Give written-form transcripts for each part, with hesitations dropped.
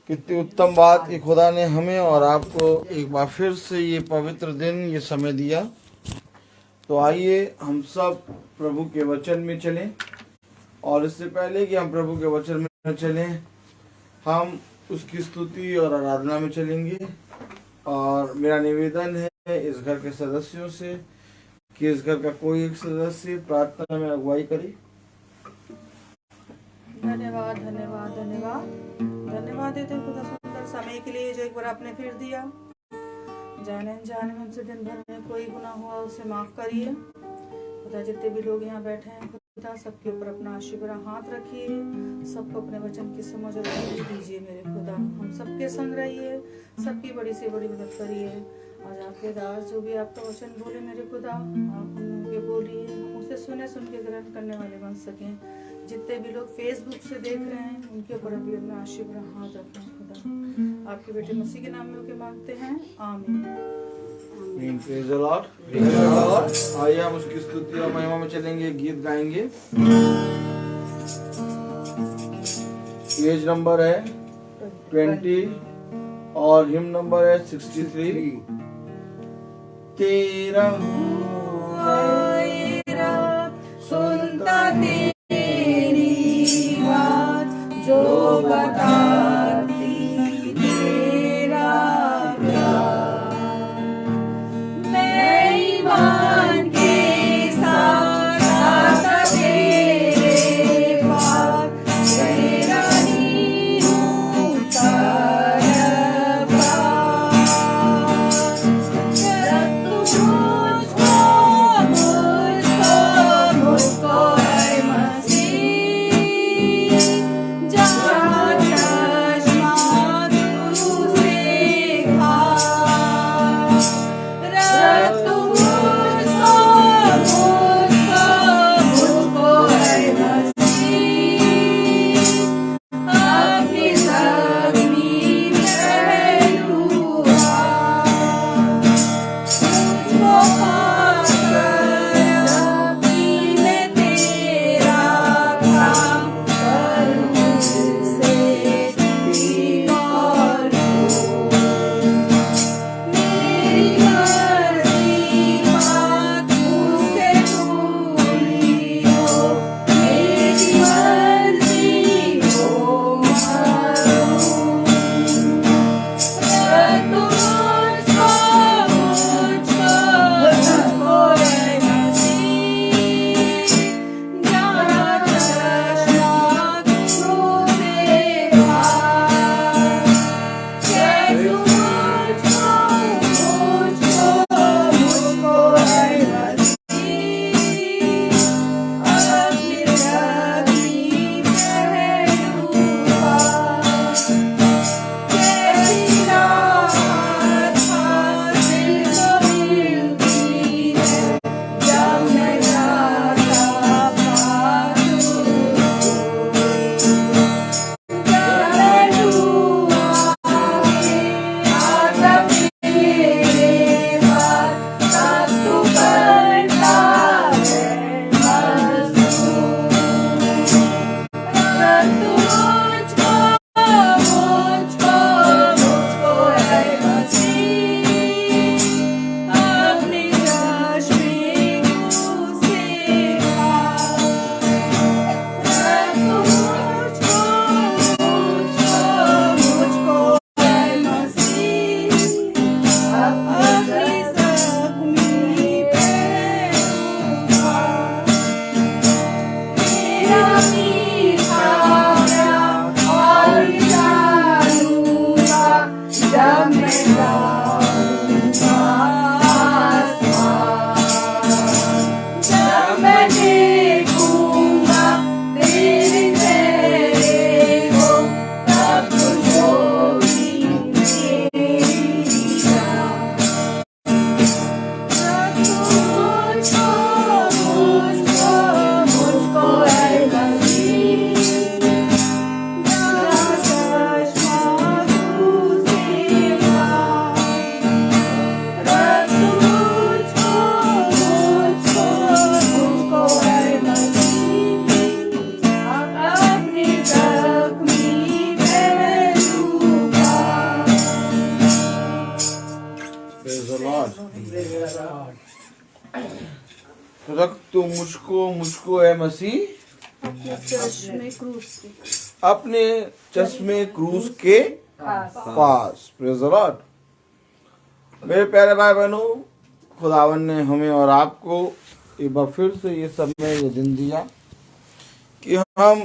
कितनी उत्तम बात कि खुदा ने हमें और आपको एक बार फिर से ये पवित्र दिन, ये समय दिया। तो आइए हम सब प्रभु के वचन में चलें, और इससे पहले कि हम प्रभु के वचन में चलें, हम उसकी स्तुति और आराधना में चलेंगे। और मेरा निवेदन है इस घर के सदस्यों से कि इस घर का कोई एक सदस्य प्रार्थना में अगुवाई करे। धन्यवाद धन्यवाद धन्यवाद धन्यवाद देते हैं खुदा सुंदर समय के लिए जो एक बार आपने फिर दिया। जाने अनजाने में हमसे दिन भर में कोई गुनाह हुआ उसे माफ करिए खुदा। जितने भी लोग यहाँ बैठे हैं खुदा, सबके ऊपर अपना आशीष भरा हाथ रखिए, सबको अपने वचन की समझ और बुद्धि दीजिए मेरे खुदा। हम सबके संग रहिए, सबकी बड़ी से बड़ी मदद करिए। आज आपके दास जो भी आपका वचन बोले मेरे खुदा, आप उनके बोलिए, हम उसे सुने, सुन के ग्रहण करने वाले बन सकें। जितने भी लोग फेसबुक से देख रहे हैं उनके ऊपर अभी अपना आशीष भरा हाथ रखें खुदा। आपके बेटे मसीह के नाम में होके मांगते हैं, आमीन। Praise the Lord. आइए हम उसकी स्तुति और महिमा में चलेंगे, गीत गाएंगे। पेज नंबर है 20 और हिम नंबर है 63। तेरा सुनता तेरी बात जो बताती तेरा प्यार, मैं ईमान के साथ आता तेरे पास, तेरा ही हूँ तरपार। जब तू मुझको है मसीह, जहाँ तो मुझको है मसीह अपने चश्मे क्रूस के अपने चश्मे क्रूस के पास। Praise the Lord. मेरे प्यारे भाई बहनों, खुदावन ने हमें और आपको एक बार फिर से ये समय ये दिन दिया कि हम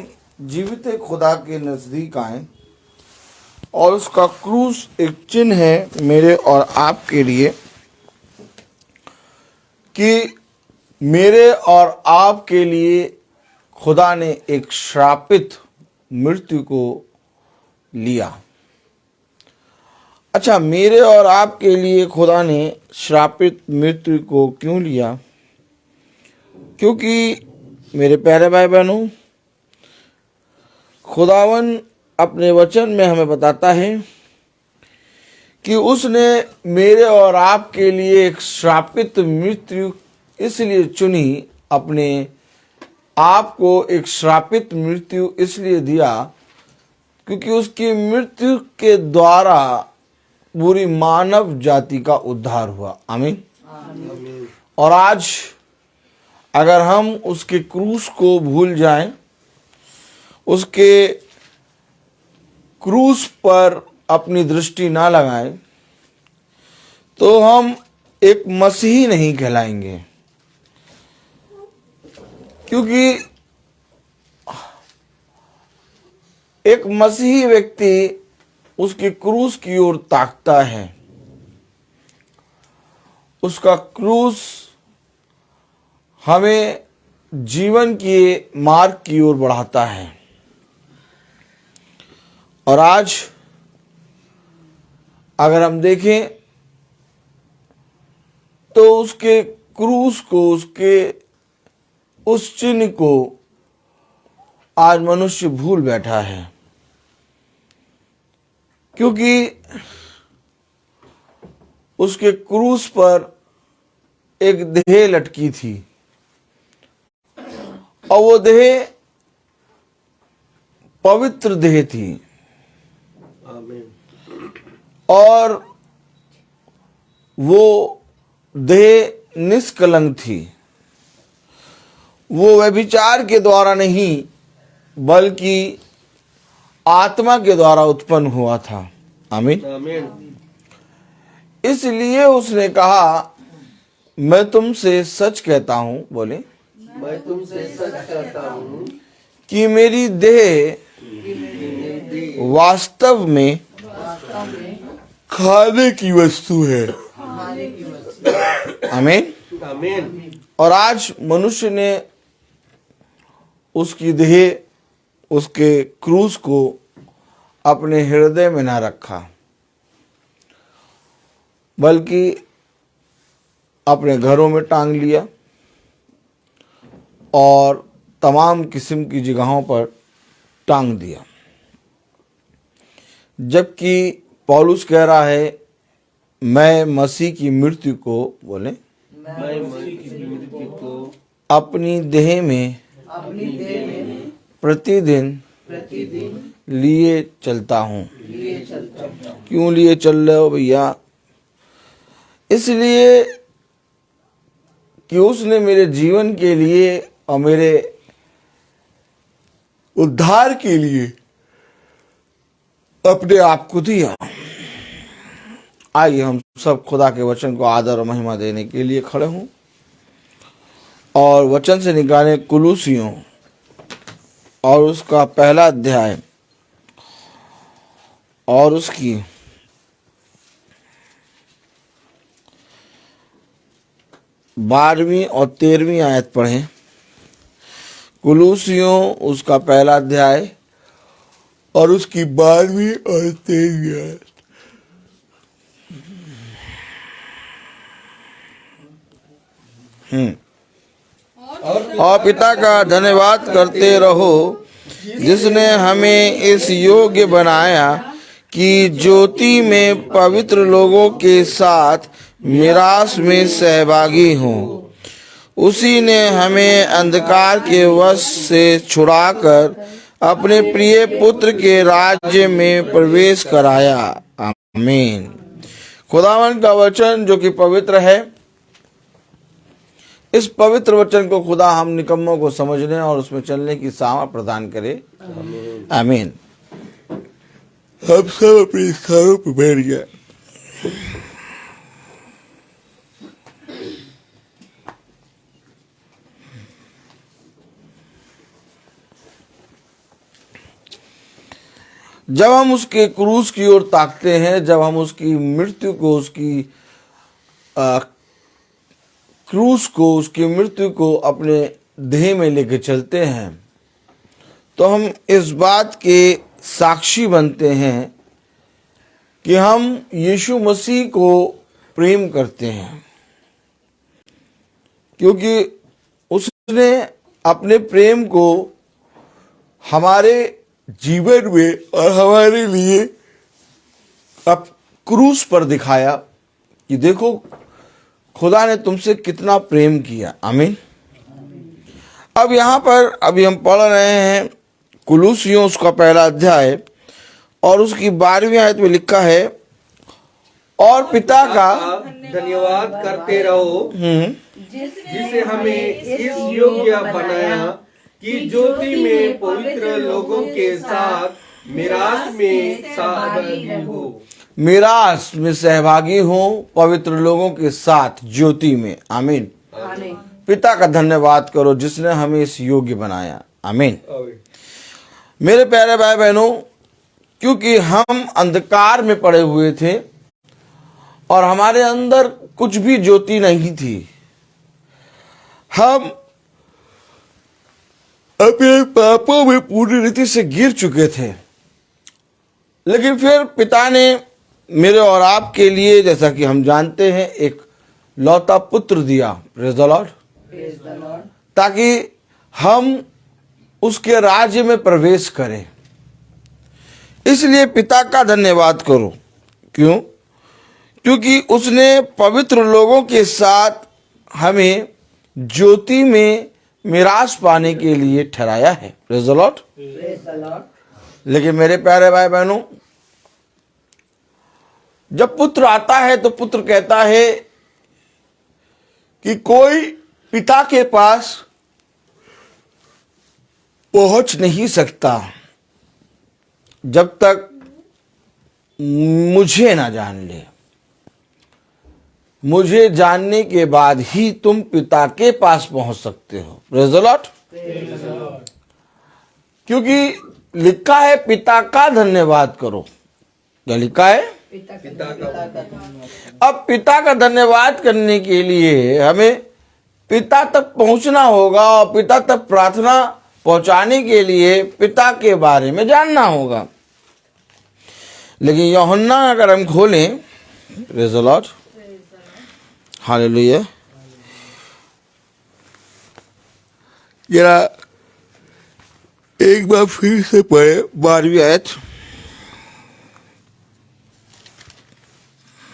जीवित खुदा के नजदीक आए, और उसका क्रूस एक चिन्ह है मेरे और आपके लिए कि मेरे और आपके लिए खुदा ने एक श्रापित मृत्यु को लिया। अच्छा, मेरे और आपके लिए खुदा ने श्रापित मृत्यु को क्यों लिया? क्योंकि मेरे प्यारे भाई बहनों, खुदावन अपने वचन में हमें बताता है कि उसने मेरे और आपके लिए एक श्रापित मृत्यु इसलिए चुनी, अपने आप को एक श्रापित मृत्यु इसलिए दिया क्योंकि उसकी मृत्यु के द्वारा पूरी मानव जाति का उद्धार हुआ। आमीन। और आज अगर हम उसके क्रूस को भूल जाएं, उसके क्रूस पर अपनी दृष्टि ना लगाएं, तो हम एक मसीही नहीं कहलाएंगे। क्योंकि एक मसीही व्यक्ति उसके क्रूस की ओर ताकता है, उसका क्रूस हमें जीवन के मार्ग की ओर बढ़ाता है। और आज अगर हम देखें तो उसके क्रूस को, उसके उस चिन्ह को आज मनुष्य भूल बैठा है, क्योंकि उसके क्रूस पर एक देह लटकी थी, और वो देह पवित्र देह थी। और वो देह निष्कलंक थी। वो व्यभिचार के द्वारा नहीं बल्कि आत्मा के द्वारा उत्पन्न हुआ था। आमीन। इसलिए उसने कहा, मैं तुमसे सच कहता हूं, बोले, मैं तुमसे सच कहता हूँ कि मेरी देह वास्तव में खाने की वस्तु है। आमीन। आमीन। और आज मनुष्य ने उसकी देह, उसके क्रूस को अपने हृदय में ना रखा, बल्कि अपने घरों में टांग लिया और तमाम किस्म की जगहों पर टांग दिया। जबकि पौलुस कह रहा है, मैं मसीह की मृत्यु को, बोले, मैं मसीह की मृत्यु को अपनी देह में प्रतिदिन लिए चलता हूँ। क्यों लिए चल रहे हो भैया? इसलिए कि उसने मेरे जीवन के लिए और मेरे उद्धार के लिए अपने आप को दिया। आइए हम सब खुदा के वचन को आदर और महिमा देने के लिए खड़े हों और वचन से निकाले कुलूसियों और उसका पहला अध्याय और उसकी 12वीं और 13वीं आयत पढ़ें। कुलूसियों उसका पहला अध्याय और उसकी 12वीं और 13वीं आयत। और पिता का धन्यवाद करते रहो जिसने हमें इस योग्य बनाया कि ज्योति में पवित्र लोगों के साथ मिरास में सहभागी हों। उसी ने हमें अंधकार के वश से छुड़ाकर अपने प्रिय पुत्र के राज्य में प्रवेश कराया। आमीन। खुदावन का वचन जो कि पवित्र है, इस पवित्र वचन को खुदा हम निकम्मों को समझने और उसमें चलने की सामर्थ प्रदान करे। आमीन। हम सब अपने स्थानों पर बैठ गए। जब हम उसके क्रूस की ओर ताकते हैं, जब हम उसकी मृत्यु को, उसकी क्रूस को, उसकी मृत्यु को अपने देह में लेके चलते हैं, तो हम इस बात के साक्षी बनते हैं कि हम यीशु मसीह को प्रेम करते हैं, क्योंकि उसने अपने प्रेम को हमारे जीवन में और हमारे लिए अब क्रूस पर दिखाया कि देखो खुदा ने तुमसे कितना प्रेम किया। आमीन। अब यहाँ पर अभी हम पढ़ रहे हैं कुलूसियों उसका पहला अध्याय और उसकी 12वीं आयत में लिखा है, और पिता का धन्यवाद करते रहो जिसे हमें इस योग्य बनाया कि ज्योति में पवित्र लोगों के साथ मिरास में सहभागी हो। मिरास में सहभागी हो पवित्र लोगों के साथ ज्योति में। आमीन। पिता का धन्यवाद करो जिसने हमें इस योग्य बनाया। आमीन। मेरे प्यारे भाई बहनों, क्योंकि हम अंधकार में पड़े हुए थे और हमारे अंदर कुछ भी ज्योति नहीं थी, हम अपने पापों में पूरी रीति से गिर चुके थे, लेकिन फिर पिता ने मेरे और आपके लिए, जैसा कि हम जानते हैं, एक लौता पुत्र दिया। Praise the Lord. ताकि हम उसके राज्य में प्रवेश करें। इसलिए पिता का धन्यवाद करो। क्यों? क्योंकि उसने पवित्र लोगों के साथ हमें ज्योति में मिरास पाने के लिए ठहराया है। Praise the Lord. लेकिन मेरे प्यारे भाई बहनों, जब पुत्र आता है तो पुत्र कहता है कि कोई पिता के पास पहुंच नहीं सकता जब तक मुझे ना जान ले। मुझे जानने के बाद ही तुम पिता के पास पहुंच सकते हो। Praise the Lord. क्योंकि लिखा है पिता का धन्यवाद करो। क्या लिखा है? अब पिता का धन्यवाद करने के लिए हमें पिता तक पहुंचना होगा और पिता तक प्रार्थना पहुंचाने के लिए पिता के बारे में जानना होगा। लेकिन यूहन्ना अगर हम खोलें, प्रेज द लॉर्ड, हालेलुया, जरा एक बार फिर से पढ़े 12वीं आयत।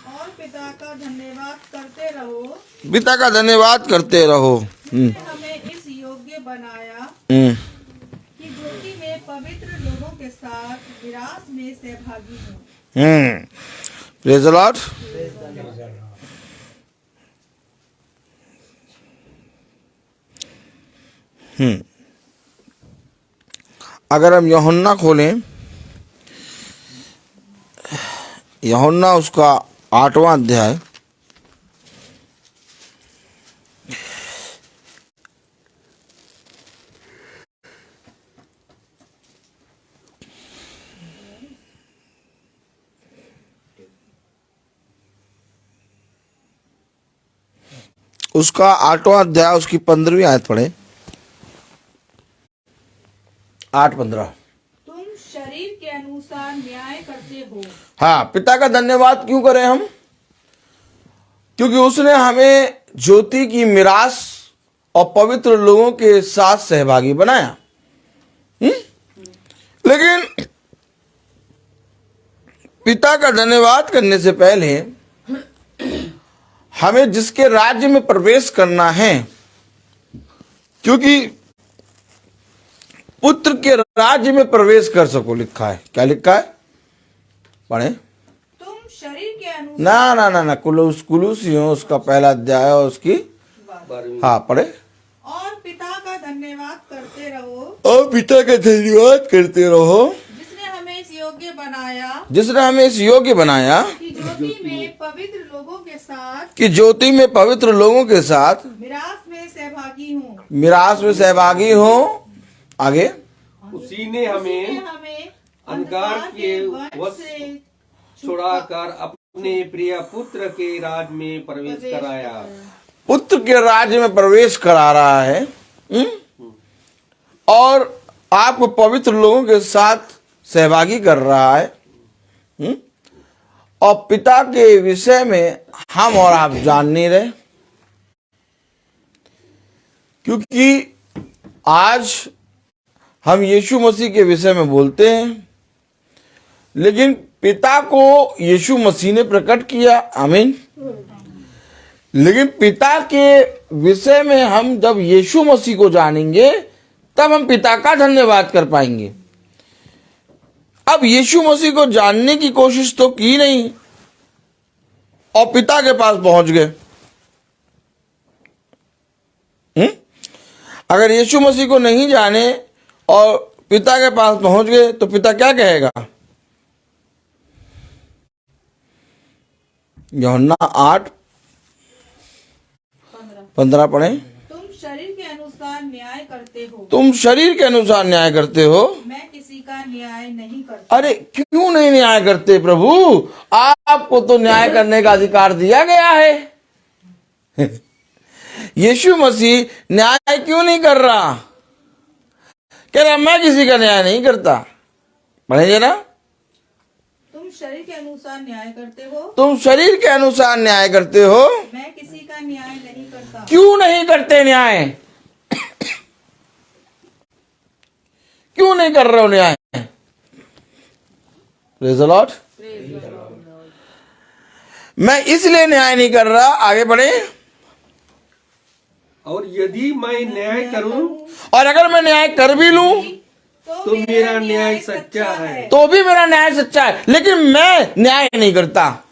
और पिता का धन्यवाद करते रहो, पिता का धन्यवाद करते रहो। हमें इस योग्य बनाया कि ज्योति में पवित्र लोगों के साथ विरास में सहभागी हो। Praise the Lord. अगर हम यूहन्ना खोलें, यूहन्ना उसका 8वां अध्याय, उसका 8वां अध्याय उसकी 15वीं आयत पढ़े। 8:15। तुम शरीर के अनुसार न्याय करते हो। हाँ, पिता का धन्यवाद क्यों करें हम? क्योंकि उसने हमें ज्योति की मिरास और पवित्र लोगों के साथ सहभागी बनाया। लेकिन पिता का धन्यवाद करने से पहले हमें जिसके राज्य में प्रवेश करना है, क्योंकि पुत्र के राज्य में प्रवेश कर सको, लिखा है। क्या लिखा है? पढ़े। तुम शरीर के अनुसार ना कुलूसियों उसका पहला अध्याय और उसकी 12वीं। हाँ पढ़े। और पिता का धन्यवाद करते रहो और पिता का धन्यवाद करते रहो जिसने हमें इस योग्य बनाया जिसने हमें इस योग्य बनाया कि ज्योति में पवित्र लोगों के साथ कि ज्योति में पवित्र लोगों के साथ मिरास में सहभागी हूँ। मिरास में सहभागी हो। आगे। उसी ने हमें अंधकार के वश से छुड़ाकर अपने प्रिय पुत्र के राज में प्रवेश कराया। पुत्र के राज्य में प्रवेश करा रहा है। और आपको पवित्र लोगों के साथ सहभागी कर रहा है। और पिता के विषय में हम और आप जान नहीं रहे, क्योंकि आज हम यीशु मसीह के विषय में बोलते हैं, लेकिन पिता को यीशु मसीह ने प्रकट किया। आमीन। लेकिन पिता के विषय में हम जब यीशु मसीह को जानेंगे तब हम पिता का धन्यवाद कर पाएंगे। अब यीशु मसीह को जानने की कोशिश तो की नहीं और पिता के पास पहुंच गए। अगर यीशु मसीह को नहीं जाने और पिता के पास पहुंच गए तो पिता क्या कहेगा? यूहन्ना 8:15 पढ़े। तुम शरीर के अनुसार न्याय करते हो, तुम शरीर के अनुसार न्याय करते हो, मैं किसी का न्याय नहीं करता। अरे क्यों नहीं न्याय करते प्रभु? आपको तो न्याय करने का अधिकार दिया गया है। यीशु मसीह न्याय क्यों नहीं कर रहा? कह रहा मैं किसी का न्याय नहीं करता। पढ़ेंगे ना। तुम शरीर के अनुसार न्याय करते हो, तुम शरीर के अनुसार न्याय करते हो, मैं किसी का न्याय नहीं करता। क्यों नहीं करते न्याय? क्यों नहीं कर रहे हो न्याय? Praise the Lord. मैं इसलिए न्याय नहीं कर रहा। आगे बढ़े। और यदि मैं न्याय करूं और अगर मैं न्याय कर भी लूं तो मेरा न्याय सच्चा है। तो भी मेरा न्याय सच्चा है, लेकिन मैं न्याय नहीं करता।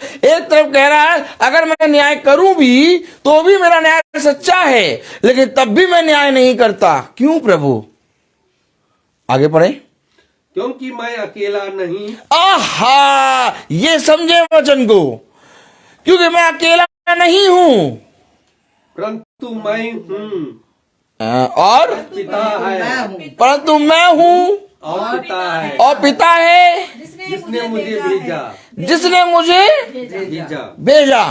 एक तरफ कह रहा है अगर मैं न्याय करूं भी तो भी मेरा न्याय सच्चा है, लेकिन तब भी मैं न्याय नहीं करता। क्यों प्रभु? आगे पढ़े। क्योंकि मैं अकेला नहीं। आहा, ये समझे वचन को। क्योंकि मैं अकेला नहीं हूं, परंतु मैं हूँ और पिता है, परंतु मैं हूं और पिता है और पिता है जिसने मुझे भेजा। जिसने मुझे भेजा। भेजा।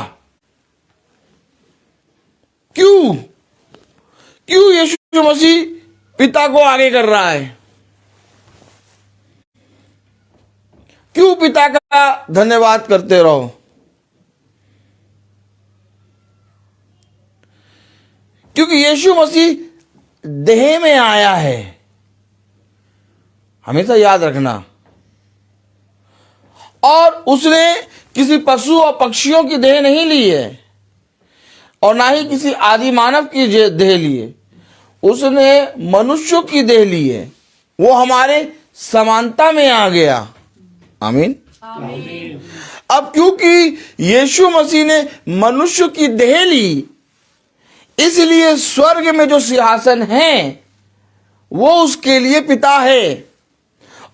क्यों? क्यों यीशु मसीह पिता को आगे कर रहा है? क्यों पिता का धन्यवाद करते रहो? क्योंकि यीशु मसीह देह में आया है। हमेशा याद रखना। और उसने किसी पशु और पक्षियों की देह नहीं ली है और ना ही किसी आदि मानव की देह ली है। उसने मनुष्यों की देह ली है। वो हमारे समानता में आ गया। आमीन। अब क्योंकि यीशु मसीह ने मनुष्य की देह ली, इसलिए स्वर्ग में जो सिंहासन है वो उसके लिए पिता है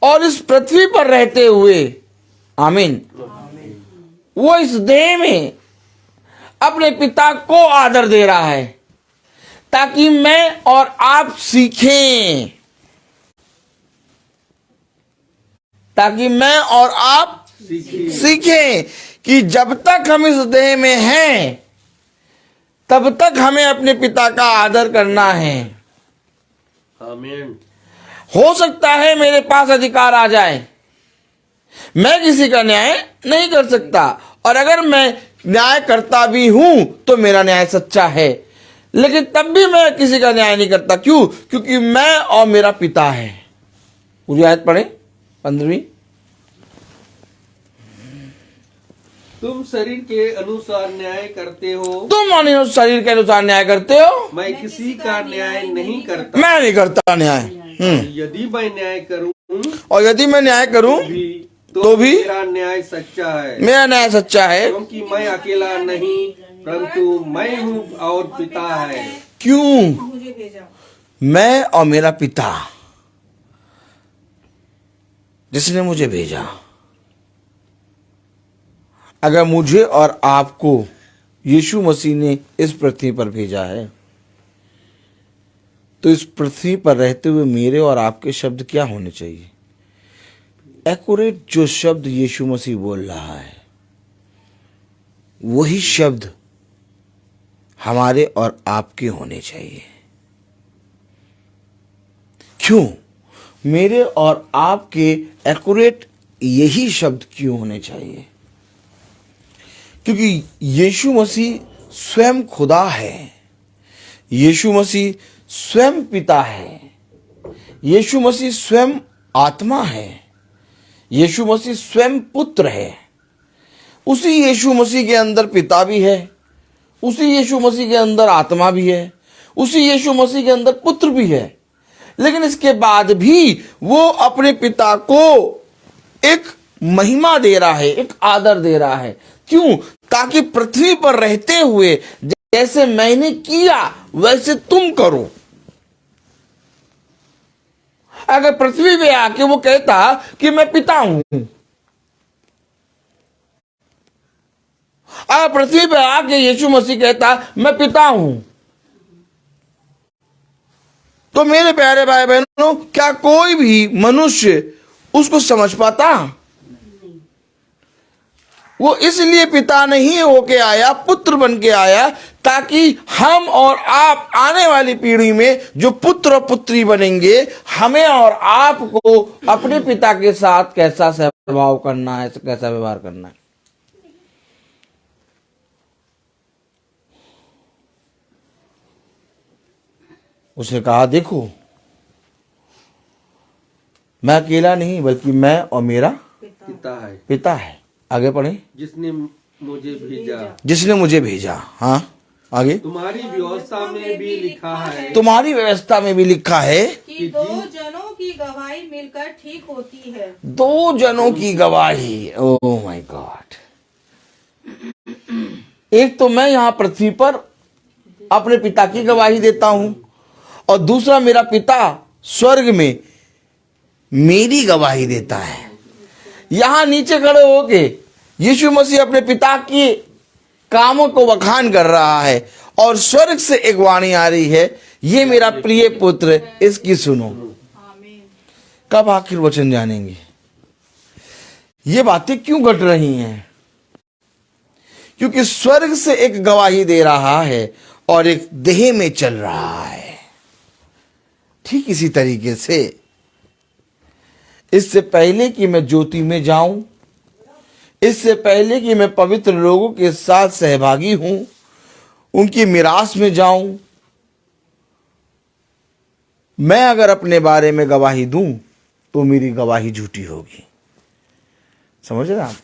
और इस पृथ्वी पर रहते हुए, आमीन, वो इस देह में अपने पिता को आदर दे रहा है ताकि मैं और आप सीखें, ताकि मैं और आप सीखें कि जब तक हम इस देह में हैं तब तक हमें अपने पिता का आदर करना है। आमीन। हो सकता है मेरे पास अधिकार आ जाए, मैं किसी का न्याय नहीं कर सकता, और अगर मैं न्याय करता भी हूं तो मेरा न्याय सच्चा है, लेकिन तब भी मैं किसी का न्याय नहीं करता। क्यों? क्योंकि मैं और मेरा पिता है। पूरी आयत पढ़े 15वीं। तुम शरीर के अनुसार न्याय करते हो, तुम शरीर के अनुसार न्याय करते हो, मैं किसी का न्याय नहीं करता। मैं नहीं करता न्याय। यदि मैं न्याय करूं और यदि मैं न्याय करूं तो भी मेरा न्याय सच्चा है, मेरा न्याय सच्चा है, क्योंकि मैं अकेला नहीं परंतु मैं हूँ और पिता है। क्यों? मुझे भेजा। मैं और मेरा पिता जिसने मुझे भेजा। अगर मुझे और आपको यीशु मसीह ने इस पृथ्वी पर भेजा है, तो इस पृथ्वी पर रहते हुए मेरे और आपके शब्द क्या होने चाहिए? एक्यूरेट जो शब्द यीशु मसीह बोल रहा है, वही शब्द हमारे और आपके होने चाहिए। क्यों? मेरे और आपके एक्यूरेट यही शब्द क्यों होने चाहिए? क्योंकि यीशु मसीह स्वयं खुदा है, यीशु मसीह स्वयं पिता है, यीशु मसीह स्वयं आत्मा है, यीशु मसीह स्वयं पुत्र है। उसी यीशु मसीह के अंदर पिता भी है, उसी यीशु मसीह के अंदर आत्मा भी है, उसी यीशु मसीह के अंदर पुत्र भी है। लेकिन इसके बाद भी वो अपने पिता को एक महिमा दे रहा है, एक आदर दे रहा है। क्यों? ताकि पृथ्वी पर रहते हुए जैसे मैंने किया वैसे तुम करो। अगर पृथ्वी पे आके वो कहता कि मैं पिता हूं, अगर पृथ्वी पे आके यीशु मसीह कहता मैं पिता हूं, तो मेरे प्यारे भाई बहनों, क्या कोई भी मनुष्य उसको समझ पाता? वो इसलिए पिता नहीं होके आया, पुत्र बन के आया, ताकि हम और आप आने वाली पीढ़ी में जो पुत्र और पुत्री बनेंगे, हमें और आपको अपने पिता के साथ कैसा स्वभाव करना है, कैसा व्यवहार करना है। उसने कहा देखो, मैं अकेला नहीं बल्कि मैं और मेरा पिता है। आगे पढ़े। जिसने मुझे भेजा। जिसने मुझे भेजा। हाँ आगे। तुम्हारी व्यवस्था में भी लिखा है। तुम्हारी व्यवस्था में भी लिखा है कि दो जनों की गवाही मिलकर ठीक होती है। दो जनों की गवाही। Oh my God. एक तो मैं यहाँ पृथ्वी पर अपने पिता की गवाही देता हूं, और दूसरा मेरा पिता स्वर्ग में मेरी गवाही देता है। यहां नीचे खड़े होके यीशु मसीह अपने पिता के कामों को बखान कर रहा है, और स्वर्ग से एक वाणी आ रही है, ये मेरा प्रिय पुत्र, इसकी सुनो। कब आखिर वचन जानेंगे? ये बातें क्यों घट रही हैं? क्योंकि स्वर्ग से एक गवाही दे रहा है और एक देह में चल रहा है। ठीक इसी तरीके से इससे पहले कि मैं ज्योति में जाऊं, इससे पहले कि मैं पवित्र लोगों के साथ सहभागी हूं, उनकी मिरास में जाऊं, मैं अगर अपने बारे में गवाही दूं तो मेरी गवाही झूठी होगी। समझ रहे आप?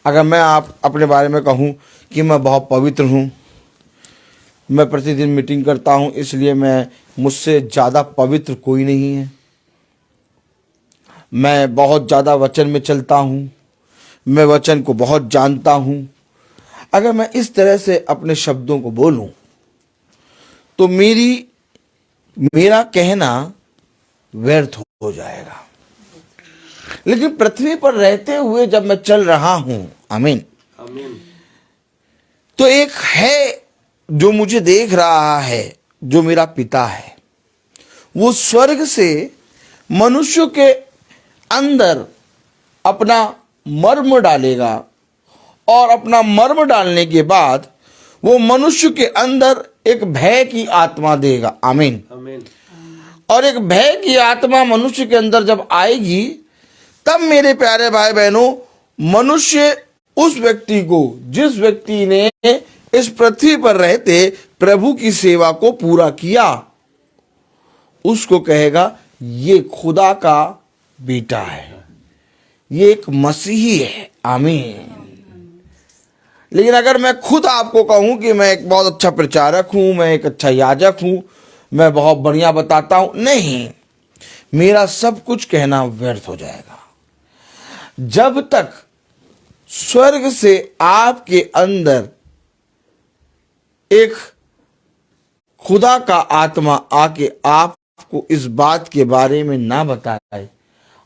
अगर मैं आप अपने बारे में कहूं कि मैं बहुत पवित्र हूं, मैं प्रतिदिन मीटिंग करता हूं, इसलिए मैं मुझसे ज़्यादा पवित्र कोई नहीं है, मैं बहुत ज़्यादा वचन में चलता हूं, मैं वचन को बहुत जानता हूं, अगर मैं इस तरह से अपने शब्दों को बोलूं तो मेरा कहना व्यर्थ हो जाएगा। लेकिन पृथ्वी पर रहते हुए जब मैं चल रहा हूं, आमीन, तो एक है जो मुझे देख रहा है, जो मेरा पिता है। वो स्वर्ग से मनुष्य के अंदर अपना मर्म डालेगा, और अपना मर्म डालने के बाद वो मनुष्य के अंदर एक भय की आत्मा देगा। आमीन। और एक भय की आत्मा मनुष्य के अंदर जब आएगी, तब मेरे प्यारे भाई बहनों, मनुष्य उस व्यक्ति को, जिस व्यक्ति ने इस पृथ्वी पर रहते प्रभु की सेवा को पूरा किया, उसको कहेगा ये खुदा का बेटा है, ये एक मसीही है। आमीन। लेकिन अगर मैं खुद आपको कहूं कि मैं एक बहुत अच्छा प्रचारक हूं, मैं एक अच्छा याजक हूं, मैं बहुत बढ़िया बताता हूं, नहीं, मेरा सब कुछ कहना व्यर्थ हो जाएगा। जब तक स्वर्ग से आपके अंदर एक खुदा का आत्मा आके आपको इस बात के बारे में ना बताए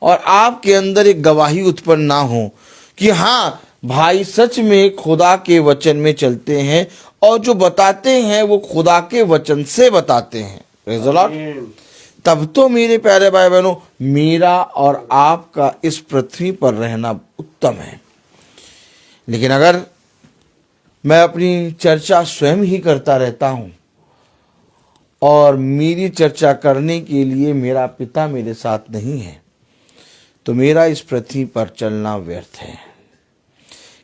और आपके अंदर एक गवाही उत्पन्न ना हो कि हाँ भाई सच में खुदा के वचन में चलते हैं और जो बताते हैं वो खुदा के वचन से बताते हैं। Praise the Lord। तब तो मेरे प्यारे भाई बहनों मेरा और आपका इस पृथ्वी पर रहना उत्तम है। लेकिन अगर मैं अपनी चर्चा स्वयं ही करता रहता हूं और मेरी चर्चा करने के लिए मेरा पिता मेरे साथ नहीं है तो मेरा इस पृथ्वी पर चलना व्यर्थ है।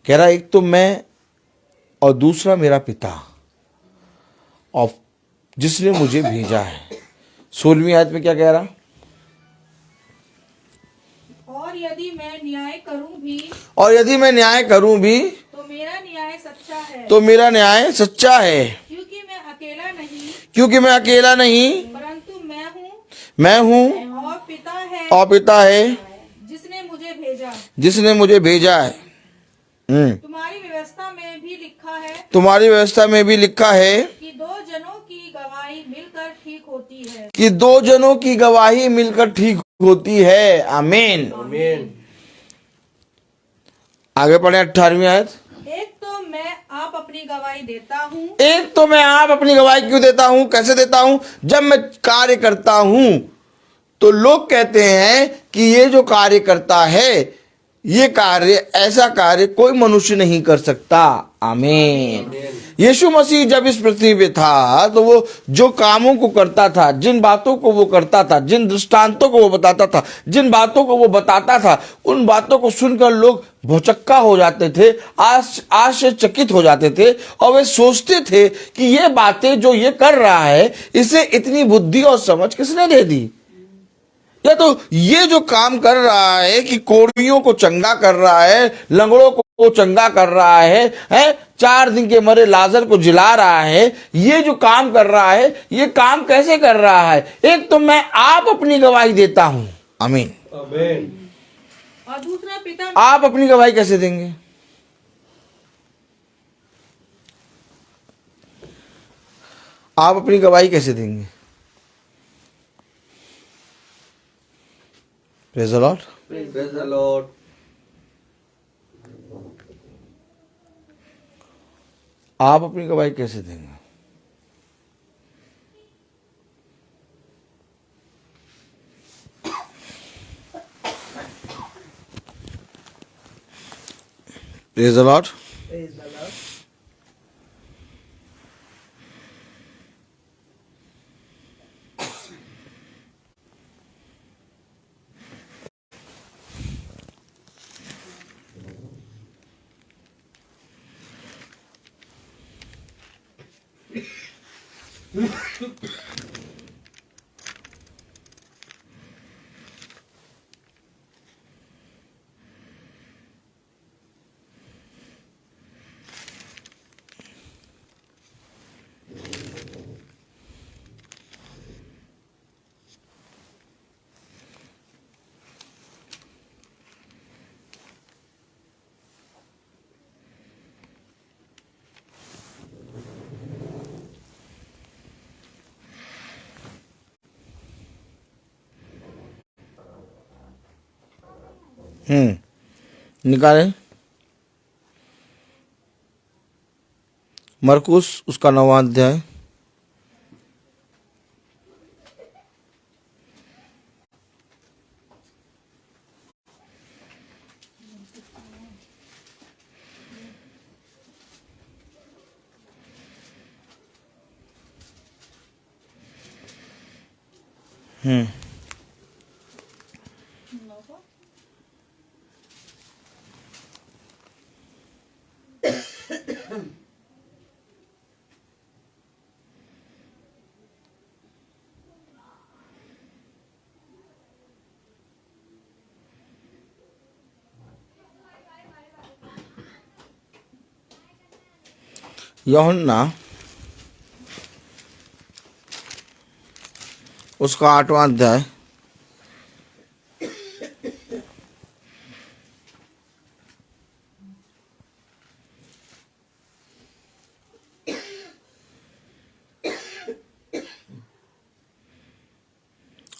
कह रहा एक तो मैं और दूसरा मेरा पिता और जिसने मुझे भेजा है। 16वीं आयत में क्या कह रहा? और यदि मैं न्याय करूं भी और यदि मैं न्याय करूं भी तो मेरा न्याय सच्चा है, तो मेरा न्याय सच्चा है, क्योंकि मैं अकेला नहीं क्योंकि मैं अकेला नहीं परंतु मैं हूं और पिता है और पिता है जिसने मुझे भेजा। जिसने मुझे भेजा है। तुम्हारी व्यवस्था में भी लिखा है तुम्हारी व्यवस्था में भी लिखा है कि दो जनों की गवाही मिलकर ठीक होती है। कि दो जनों की गवाही मिलकर ठीक होती है। आमीन। आमीन। आगे पढ़े 18वीं आयत। एक तो मैं आप अपनी गवाही देता हूँ, एक तो मैं आप अपनी गवाही क्यों देता हूं? कैसे देता हूं? जब मैं कार्य करता हूं तो लोग कहते हैं कि ये जो कार्य करता है ये कार्य ऐसा कार्य कोई मनुष्य नहीं कर सकता। आमीन। यीशु मसीह जब इस पृथ्वी पे था तो वो जो कामों को करता था, जिन बातों को वो करता था, जिन दृष्टांतों को वो बताता था, जिन बातों को वो बताता था, उन बातों को सुनकर लोग भौचक्का हो जाते थे, आश्चर्यचकित हो जाते थे और वे सोचते थे कि ये बातें जो ये कर रहा है इसे इतनी बुद्धि और समझ किसने दे दी? या तो ये जो काम कर रहा है कि कोढ़ियों को चंगा कर रहा है, लंगड़ों को चंगा कर रहा है 4 दिन के मरे लाजर को जिला रहा है, ये जो काम कर रहा है ये काम कैसे कर रहा है? एक तो मैं आप अपनी गवाही देता हूं। आमीन। आमीन। और दूसरा पिता। आप अपनी गवाही कैसे देंगे? आप अपनी गवाही कैसे देंगे? Praise the Lord। Praise the Lord। आप अपनी गवाही कैसे देंगे? Praise the Lord। निकालें मरकुस उसका 9वां अध्याय। यूहन्ना उसका 8वां अध्याय।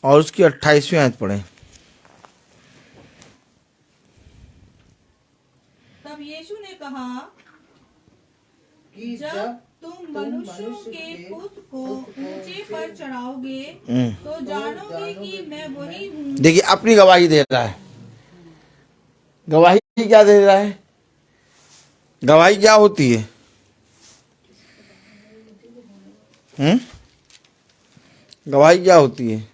और उसकी 28वीं आयत पढ़ें। तब यीशु ने कहा कि जब तुम मनुष्यों के पुत्र को ऊंचे पर चढ़ाओगे तो जानोगे कि मैं वही हूँ। देखिए अपनी गवाही दे रहा है। गवाही क्या दे रहा है? गवाही क्या होती है? गवाही क्या होती है?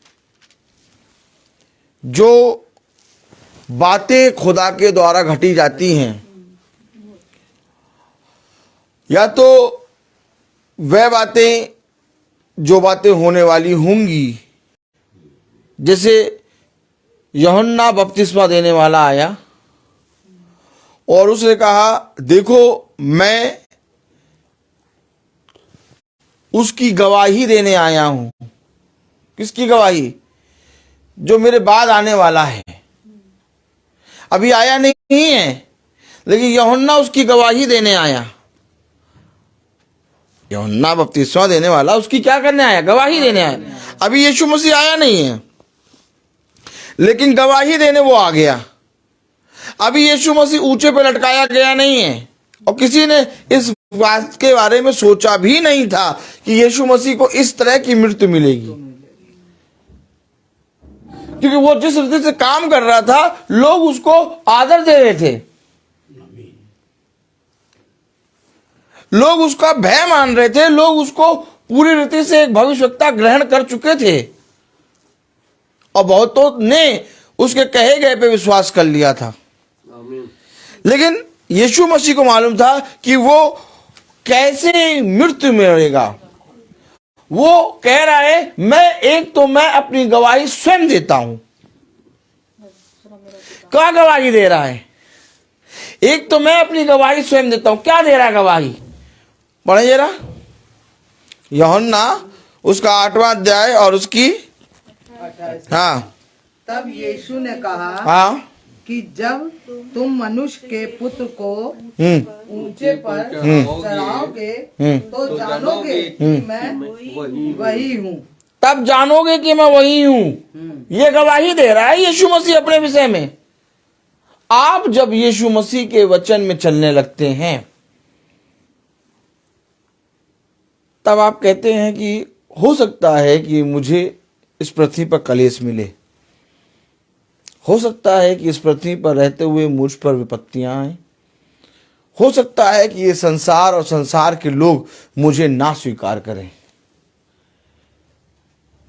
जो बातें खुदा के द्वारा घटी जाती हैं, या तो वह बातें जो बातें होने वाली होंगी, जैसे यूहन्ना बपतिस्मा देने वाला आया और उसने कहा देखो मैं उसकी गवाही देने आया हूं। किसकी गवाही? जो मेरे बाद आने वाला है। अभी आया नहीं है, लेकिन यूहन्ना उसकी गवाही देने आया। यूहन्ना बपतिस्मा देने वाला उसकी क्या करने आया? गवाही देने आया। अभी यीशु मसीह आया नहीं है, लेकिन गवाही देने वो आ गया। अभी यीशु मसीह ऊंचे पे लटकाया गया नहीं है, और किसी ने इस बात के बारे में सोचा भी नहीं था कि यीशु मसीह को इस तरह की मृत्यु मिलेगी, क्योंकि वो जिस रीति से काम कर रहा था लोग उसको आदर दे रहे थे, लोग उसका भय मान रहे थे, लोग उसको पूरी रीति से एक भविष्यवक्ता ग्रहण कर चुके थे, और बहुतों ने उसके कहे गए पे विश्वास कर लिया था। लेकिन यीशु मसीह को मालूम था कि वो कैसे मृत्यु मरेगा। वो कह रहा है मैं अपनी गवाही स्वयं देता हूं। क्या गवाही दे रहा है? एक तो मैं अपनी गवाही स्वयं देता हूं। क्या दे रहा है गवाही? पढ़े जरा यूहन्ना उसका 8वां अध्याय और उसकी 28। हाँ तब यीशु ने कहा हाँ कि जब तुम मनुष्य के पुत्र को ऊंचे पर चढ़ाओगे तो जानोगे कि मैं वही हूँ। तब जानोगे कि मैं वही हूं। ये गवाही दे रहा है यीशु मसीह अपने विषय में। आप जब यीशु मसीह के वचन में चलने लगते हैं, तब आप कहते हैं कि हो सकता है कि मुझे इस पृथ्वी पर कलेश मिले, हो सकता है कि इस पृथ्वी पर रहते हुए मुझ पर विपत्तियां आए, हो सकता है कि ये संसार और संसार के लोग मुझे ना स्वीकार करें,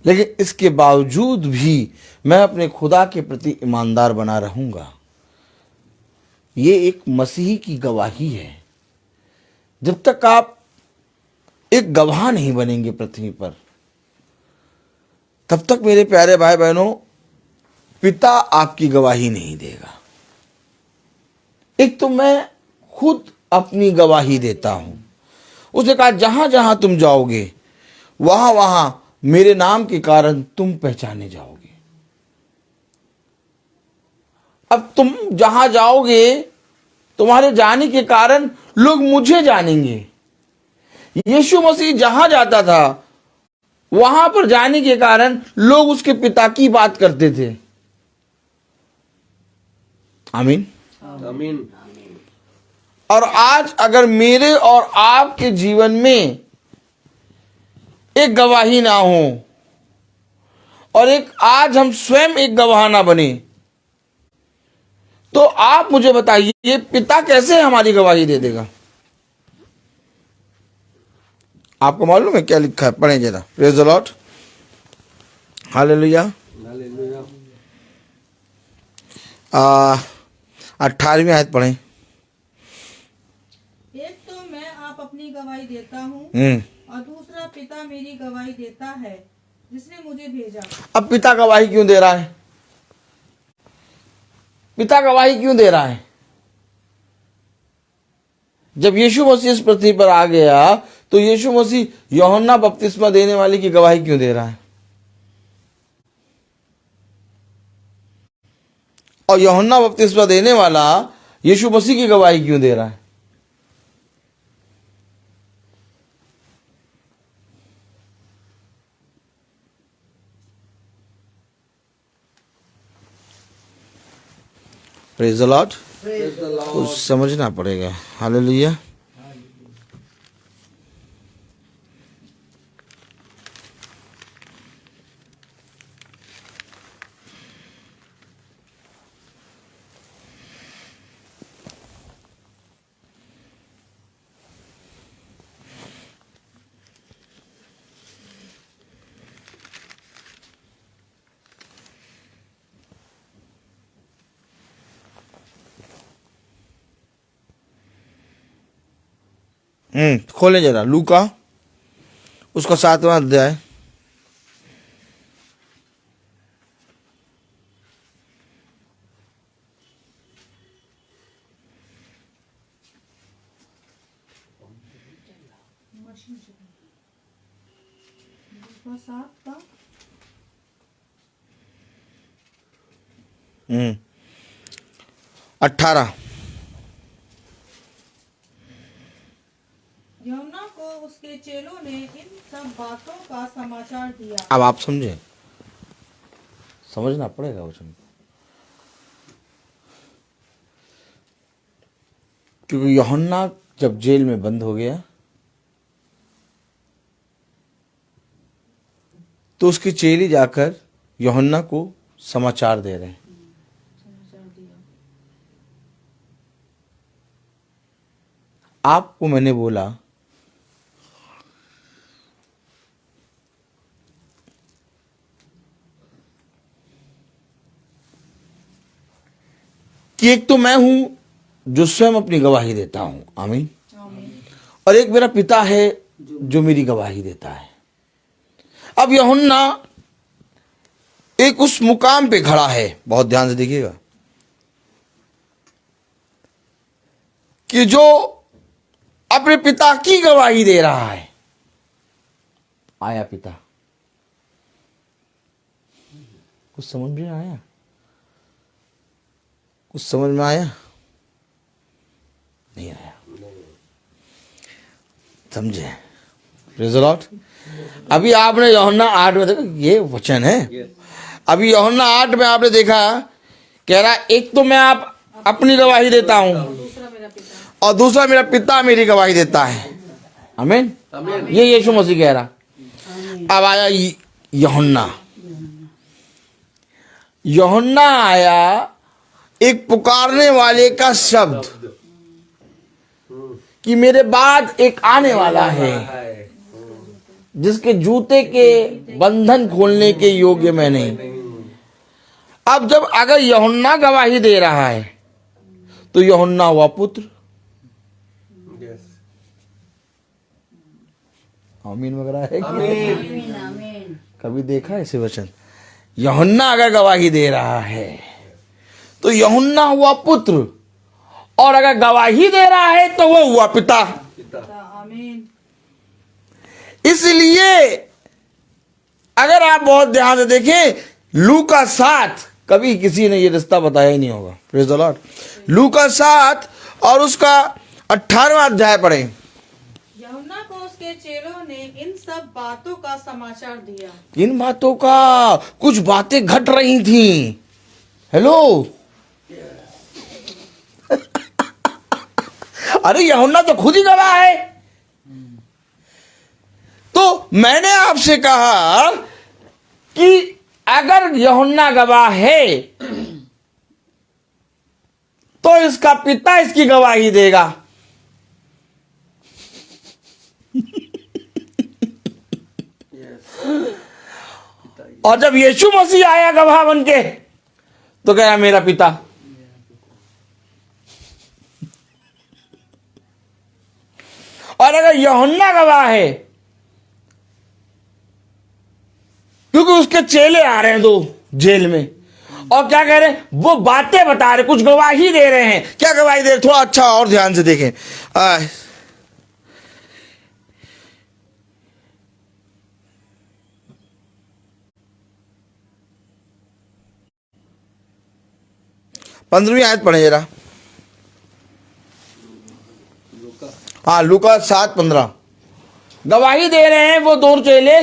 लेकिन इसके बावजूद भी मैं अपने खुदा के प्रति ईमानदार बना रहूंगा। ये एक मसीही की गवाही है। जब तक आप एक गवाह नहीं बनेंगे पृथ्वी पर, तब तक मेरे प्यारे भाई बहनों पिता आपकी गवाही नहीं देगा। एक तो मैं खुद अपनी गवाही देता हूं। उसने कहा जहां जहां तुम जाओगे वहां वहां मेरे नाम के कारण तुम पहचाने जाओगे। अब तुम जहां जाओगे, तुम्हारे जाने के कारण लोग मुझे जानेंगे। यीशु मसीह जहां जाता था वहां पर जाने के कारण लोग उसके पिता की बात करते थे। आमीन आमीन। और आज अगर मेरे और आपके जीवन में एक गवाही ना हो, और एक आज हम स्वयं एक गवाह ना बने, तो आप मुझे बताइए पिता कैसे हमारी गवाही दे देगा? आपको मालूम है क्या लिखा है? पढ़ें जरा। Praise the lord, hallelujah. Hallelujah. 18वीं आयत पढ़ें। एक तो मैं आप अपनी गवाही देता हूँ और दूसरा पिता मेरी गवाही देता है जिसने मुझे भेजा। अब पिता गवाही क्यों दे रहा है? पिता गवाही क्यों दे रहा है? जब यीशु मसीह इस पृथ्वी पर आ गया तो यीशु मसीह यूहन्ना बपतिस्मा देने वाले की गवाही क्यों दे रहा है? और यूहन्ना बपतिस्मा देने वाला यीशु मसीह की गवाही क्यों दे रहा है? Praise the Lord. Praise the Lord. कुछ समझना पड़ेगा। हालेलुया। खोले जरा लूका उसका 7वां अध्याय। लूका 7 का 18। यूहन्ना को उसके चेलों ने इन सब बातों का समाचार दिया। अब आप समझे, समझना पड़ेगा वचन, क्योंकि यूहन्ना जब जेल में बंद हो गया तो उसके चेले जाकर यूहन्ना को समाचार दे रहे हैं। समाचार दिया। आपको मैंने बोला कि एक तो मैं हूं जो स्वयं अपनी गवाही देता हूं, आमीन, आमीन। और एक मेरा पिता है जो मेरी गवाही देता है। अब यूहन्ना एक उस मुकाम पे खड़ा है, बहुत ध्यान से देखिएगा, कि जो अपने पिता की गवाही दे रहा है। आया पिता, कुछ समझ में आया? कुछ समझ में आया? नहीं आया, समझे? Praise the Lord. अभी आपने यूहन्ना 8 में देखा, ये वचन है। अभी यूहन्ना 8 में आपने देखा, कह रहा एक तो मैं आप अपनी गवाही देता हूं दूसरा मेरा पिता। और दूसरा मेरा पिता मेरी गवाही देता है। आमीन। आमीन। ये यीशु मसीह कह रहा। अब आया यूहन्ना। यूहन्ना आया एक पुकारने वाले का शब्द कि मेरे बाद एक आने वाला है जिसके जूते के बंधन खोलने के योग्य मैं नहीं। अब जब अगर यूहन्ना गवाही दे रहा है तो यूहन्ना हुआ पुत्र। Yes. आमीन वगैरह है क्या? आमीन। कभी देखा है ऐसे वचन? यूहन्ना अगर गवाही दे रहा है तो यूहन्ना हुआ पुत्र, और अगर गवाही दे रहा है तो वो हुआ पिता। आमीन। इसलिए अगर आप बहुत ध्यान से देखें, लूका 7, कभी किसी ने ये रिश्ता बताया ही नहीं होगा। Praise the Lord. लूका 7 और उसका 18वां अध्याय पढ़े। यूहन्ना को उसके चेलों ने इन सब बातों का समाचार दिया। इन बातों का, कुछ बातें घट रही थी। हेलो, अरे यूहन्ना तो खुद ही गवाह है। तो मैंने आपसे कहा कि अगर यूहन्ना गवाह है तो इसका पिता इसकी गवाही देगा। और जब यीशु मसीह आया गवाह बन के तो कहा मेरा पिता। और अगर यूहन्ना गवाह है, क्योंकि उसके चेले आ रहे हैं दो जेल में, और क्या कह रहे हैं, वो बातें बता रहे, कुछ गवाही दे रहे हैं। क्या गवाही दे रहे? थोड़ा अच्छा और ध्यान से देखें। पंद्रहवीं आयत पढ़े जरा। हाँ, लूका 7:15। गवाही दे रहे हैं वो दो चेले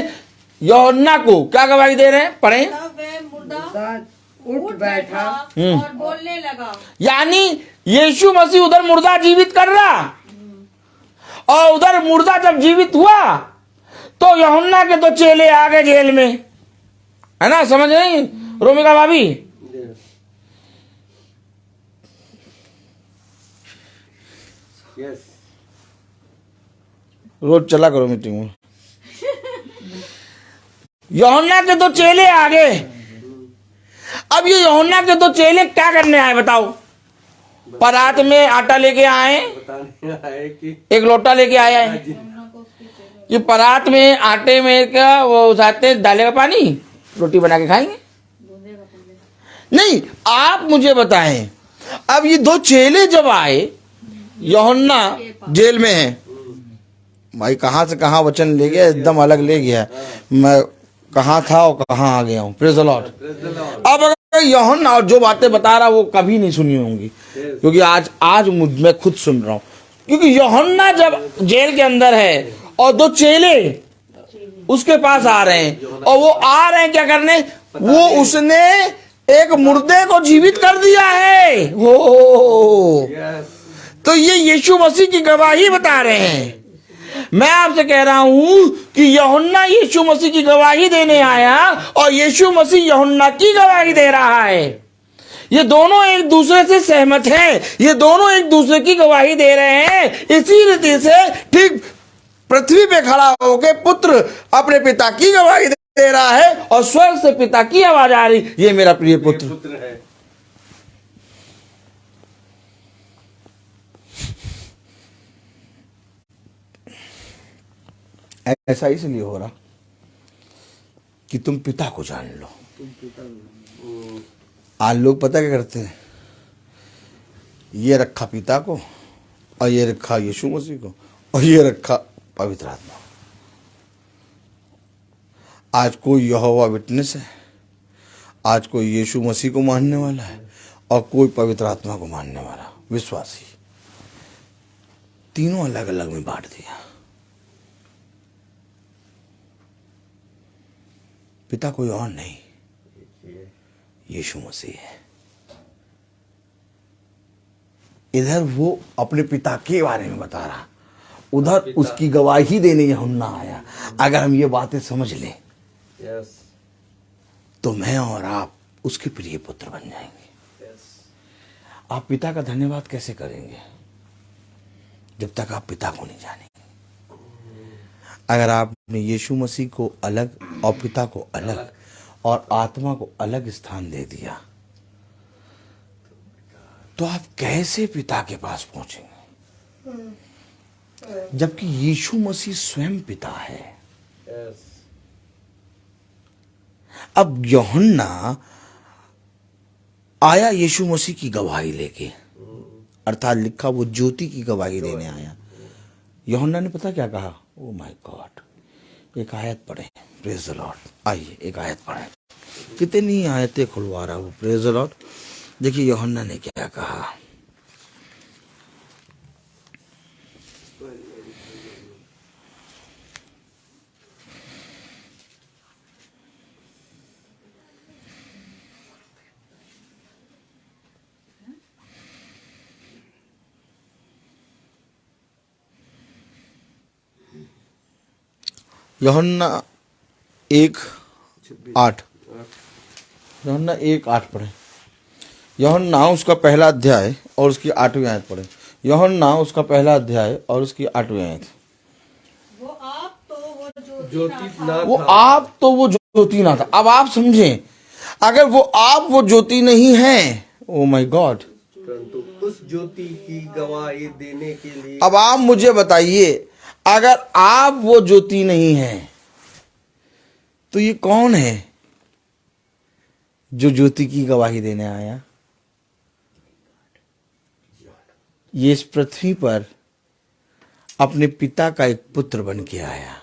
यूहन्ना को। क्या गवाही दे रहे हैं? पढ़े। तब वे मुर्दा उठ बैठा और बोलने लगा। यानी यीशु मसीह उधर मुर्दा जीवित कर रहा, और उधर मुर्दा जब जीवित हुआ तो यूहन्ना के तो चेले आ गए जेल में, है ना? समझ नहीं रोमिका भाभी? यस, रोज चला करो मीटिंग में। यूहन्ना के तो चेले आ गए। अब ये यूहन्ना के तो चेले क्या करने आए बताओ? परात में आटा लेके आए, बताने आए कि एक लोटा लेके आया है कि परात में आटे में क्या वो उठाते डालेगा पानी, रोटी बना के खाएंगे? नहीं, आप मुझे बताएं। अब ये दो चेले जब आए, यूहन्ना जेल में है, भाई कहाँ से कहाँ वचन ले गया, एकदम अलग ले गया। मैं कहाँ था और कहाँ आ गया हूँ। Praise the Lord. अब अगर यूहन्ना और जो बातें बता रहा वो कभी नहीं सुनी होंगी, क्योंकि आज मैं खुद सुन रहा हूँ। क्योंकि यूहन्ना जब जेल के अंदर है और दो चेले उसके पास आ रहे हैं, और वो आ रहे हैं क्या करने? वो उसने एक मुर्दे को जीवित कर दिया है। हो, यस, तो ये यीशु मसीह की गवाही बता रहे हैं। मैं आपसे कह रहा हूं कि यूहन्ना यीशु मसीह की गवाही देने आया और यीशु मसीह यूहन्ना की गवाही दे रहा है। ये दोनों एक दूसरे से सहमत हैं, ये दोनों एक दूसरे की गवाही दे रहे हैं। इसी रीति से ठीक पृथ्वी पे खड़ा होकर पुत्र अपने पिता की गवाही दे रहा है और स्वर्ग से पिता की आवाज आ रही, ये मेरा प्रिय पुत्र। पुत्र है। ऐसा इसलिए हो रहा कि तुम पिता को जान लो। आज लोग पता क्या करते हैं? ये रखा पिता को, और ये रखा यीशु मसीह को, और ये रखा पवित्र आत्मा। आज कोई यहोवा विटनेस है, आज कोई यीशु मसीह को मानने वाला है, और कोई पवित्र आत्मा को मानने वाला विश्वासी। तीनों अलग अलग में बांट दिया। पिता कोई और नहीं, यीशु मसीह है। इधर वो अपने पिता के बारे में बता रहा, उधर उसकी गवाही देने यूहन्ना आया। अगर हम ये बातें समझ लें यस, तो मैं और आप उसके प्रिय पुत्र बन जाएंगे। यस, आप पिता का धन्यवाद कैसे करेंगे जब तक आप पिता को नहीं जानेंगे? अगर आपने यीशु मसीह को अलग और पिता को अलग और आत्मा को अलग स्थान दे दिया, तो आप कैसे पिता के पास पहुंचेंगे? जबकि यीशु मसीह स्वयं पिता है। यस, अब यूहन्ना आया यीशु मसीह की गवाही लेके, अर्थात लिखा वो ज्योति की गवाही देने आया। यूहन्ना ने पता क्या कहा? ओ माय गॉड, एक आयत पढ़े। Praise the Lord. आइए एक आयत पढ़े। कितनी आयतें खुलवा रहा वो। Praise the Lord. देखिए यूहन्ना ने क्या कहा। यूहन्ना 1:8। यूहन्ना 1:8 पढ़े। यूहन्ना उसका पहला अध्याय और उसकी 8वीं आयत पढ़े। यूहन्ना उसका पहला अध्याय और उसकी 8वीं आयत। वो आप तो वो ज्योति ना वो था। आप तो वो ज्योति ना था। अब आप समझें, अगर वो आप वो ज्योति नहीं है, ओ माय गॉड, परंतु उस ज्योति की गवाही देने के लिए अब आप मुझे बताइए, अगर आप वो ज्योति नहीं है तो ये कौन है जो ज्योति की गवाही देने आया? ये इस पृथ्वी पर अपने पिता का एक पुत्र बन के आया,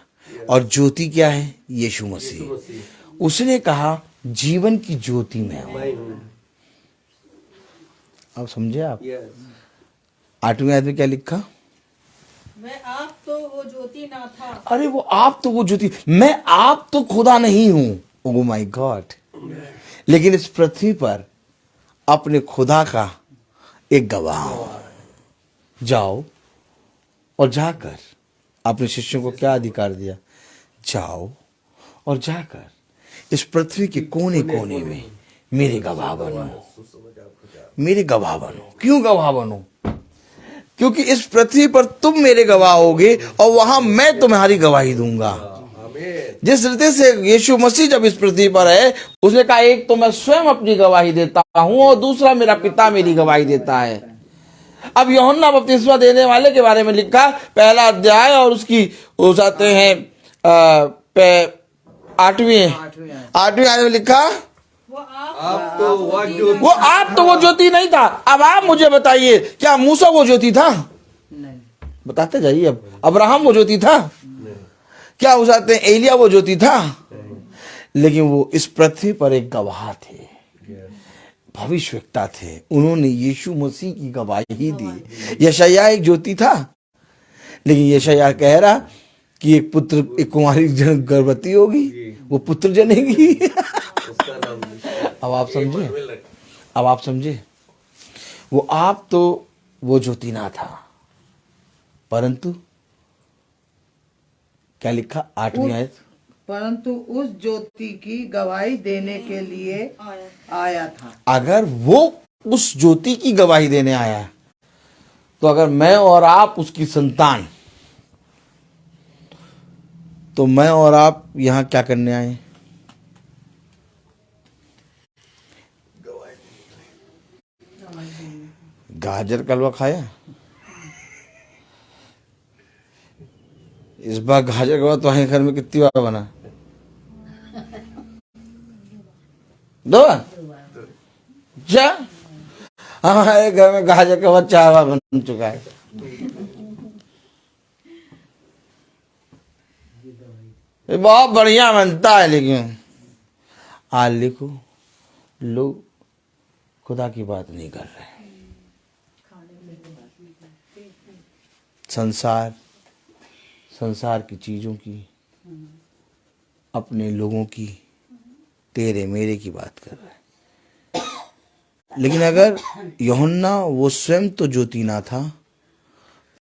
और ज्योति क्या है? यीशु मसीह। उसने कहा जीवन की ज्योति में हूं। मैं हूँ। अब समझे आप? यस, 8वीं आयत में क्या लिखा? मैं आप तो वो ज्योति ना था। अरे वो आप तो वो ज्योति, मैं आप तो खुदा नहीं हूं। ओह माय गॉड, लेकिन इस पृथ्वी पर अपने खुदा का एक गवाह हो। जाओ और जाकर अपने शिष्यों को क्या अधिकार दिया? जाओ और जाकर इस पृथ्वी के कोने कोने में मेरे गवाह बनो, मेरे गवाह बनो। क्यों गवाह बनो? क्योंकि इस पृथ्वी पर तुम मेरे गवाह होगे और वहां मैं तुम्हारी गवाही दूंगा। जिस रीति से यीशु मसीह जब इस पृथ्वी पर है, उसने कहा एक तो मैं स्वयं अपनी गवाही देता हूं और दूसरा मेरा पिता मेरी गवाही देता है। अब यूहन्ना बपतिस्मा देने वाले के बारे में लिखा, पहला अध्याय और उसकी हो जाते हैं 8वीं आयत में लिखा, आप तो वो ज्योति नहीं था। अब आप मुझे बताइए, क्या मूसा वो ज्योति था? नहीं। बताते जाइए। अब अब्राहम वो ज्योति था? क्या हो जाते हैं एलिया वो ज्योति था? लेकिन वो इस पृथ्वी पर एक गवाह थे, भविष्यवक्ता थे। उन्होंने यीशु मसीह की गवाही दी। यशायाह एक ज्योति था, लेकिन यशायाह कह रहा कि एक पुत्र, एक कुंवारी गर्भवती होगी, वो पुत्र जनेगी। अब आप समझे, अब आप समझे। वो आप तो वो ज्योति ना था, परंतु क्या लिखा 8वीं आयत, परंतु उस ज्योति की गवाही देने के लिए आया था। अगर वो उस ज्योति की गवाही देने आया, तो अगर मैं और आप उसकी संतान, तो मैं और आप यहां क्या करने आए? गाजर का हलवा खाया? इस बार गाजर का हलवा तो हमारे घर में कितनी बार बना? 2 बार? क्या हमारे घर में गाजर का हलवा 4 बार बन चुका है। ये बहुत बढ़िया बनता है, लेकिन आज लिखो लोग खुदा की बात नहीं कर रहे। संसार की चीजों की, अपने लोगों की, तेरे मेरे की बात कर रहे। लेकिन अगर यूहन्ना वो स्वयं तो ज्योति ना था,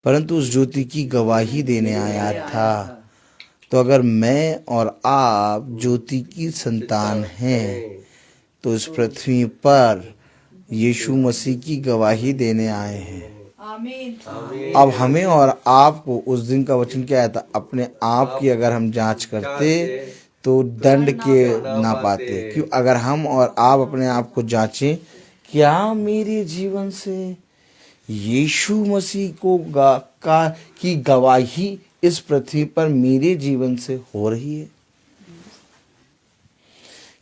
परंतु उस ज्योति की गवाही देने आया था, तो अगर मैं और आप ज्योति की संतान हैं, तो इस पृथ्वी पर यीशु मसीह की गवाही देने आए हैं। अब हमें और आपको उस दिन का वचन क्या आया था? अपने आप की अगर हम जांच करते तो दंड के ना पाते। क्यों? अगर हम और आप अपने आप को जांचें, क्या मेरे जीवन से यीशु मसीह को की गवाही इस पृथ्वी पर मेरे जीवन से हो रही है?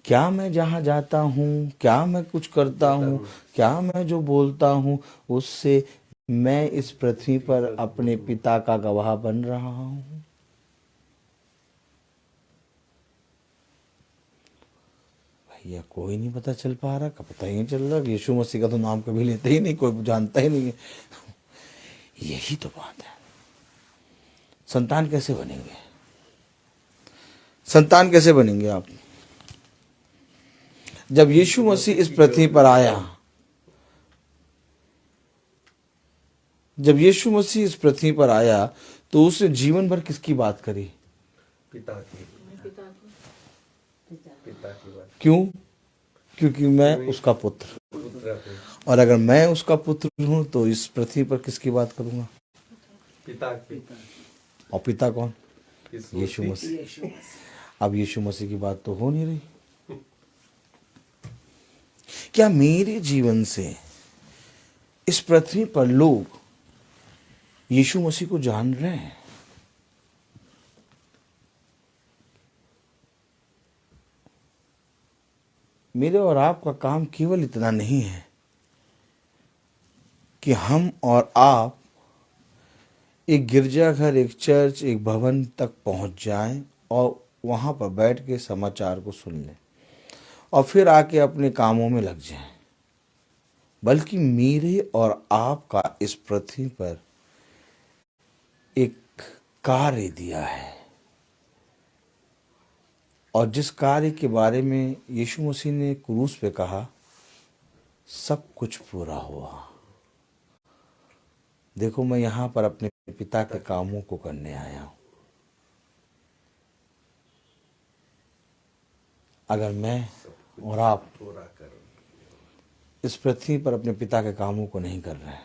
क्या मैं जहां जाता हूं, क्या मैं कुछ करता हूं, क्या मैं जो बोलता हूं, उससे मैं इस पृथ्वी पर अपने पिता का गवाह बन रहा हूं? भैया कोई नहीं पता चल पा रहा, का पता ही नहीं चल रहा। यीशु मसीह का तो नाम कभी लेते ही नहीं, कोई जानता ही नहीं है। यही तो बात है। संतान कैसे बनेंगे? संतान कैसे बनेंगे आप? जब यीशु मसीह इस पृथ्वी पर आया, जब यीशु मसीह इस पृथ्वी पर आया, तो उसने जीवन भर किसकी बात करी? पिता की बात। क्यों? क्योंकि मैं उसका पुत्र, और अगर मैं उसका पुत्र हूं तो इस पृथ्वी पर किसकी बात करूंगा? पिता की। और पिता कौन? यीशु मसीह। अब यीशु मसीह की बात तो हो नहीं रही। क्या मेरे जीवन से इस पृथ्वी पर लोग यीशु मसीह को जान रहे हैं? मेरे और आपका काम केवल इतना नहीं है कि हम और आप एक गिरजाघर, एक चर्च, एक भवन तक पहुंच जाएं और वहां पर बैठ के समाचार को सुन लें और फिर आके अपने कामों में लग जाएं, बल्कि मेरे और आपका इस पृथ्वी पर एक कार्य दिया है। और जिस कार्य के बारे में यीशु मसीह ने क्रूस पे कहा, सब कुछ पूरा हुआ। देखो, मैं यहाँ पर अपने पिता के कामों को करने आया हूँ। अगर मैं और आप इस पृथ्वी पर अपने पिता के कामों को नहीं कर रहे हैं,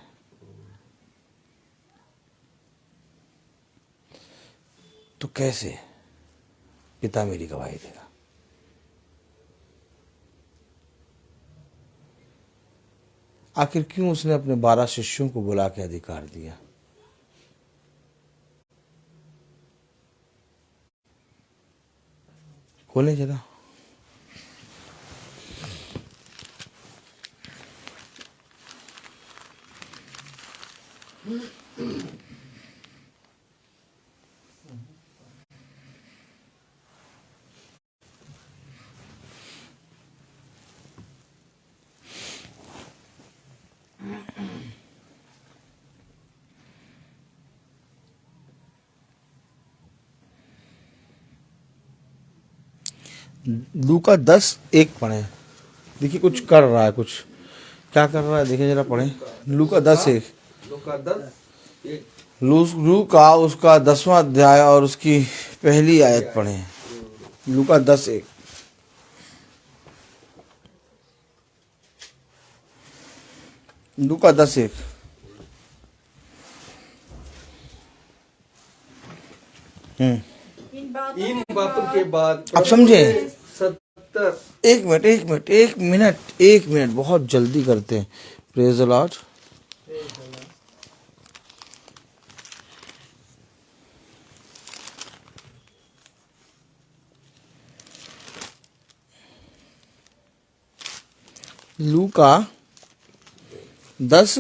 तो कैसे पिता मेरी गवाही देगा? आखिर क्यों उसने अपने 12 शिष्यों को बुला के अधिकार दिया? खोले जरा। लूका 10:1 पढ़े। देखिए कुछ कर रहा है, कुछ क्या कर रहा है, देखिए जरा पढ़े। लूका 10:1। लूका उसका 10वां अध्याय और उसकी पहली आयत पढ़े। लूका 10:1। लूका 10:1। इन बातों के बाद आप समझे? 70 एक मिनट बहुत जल्दी करते हैं। Praise the Lord. लूका 10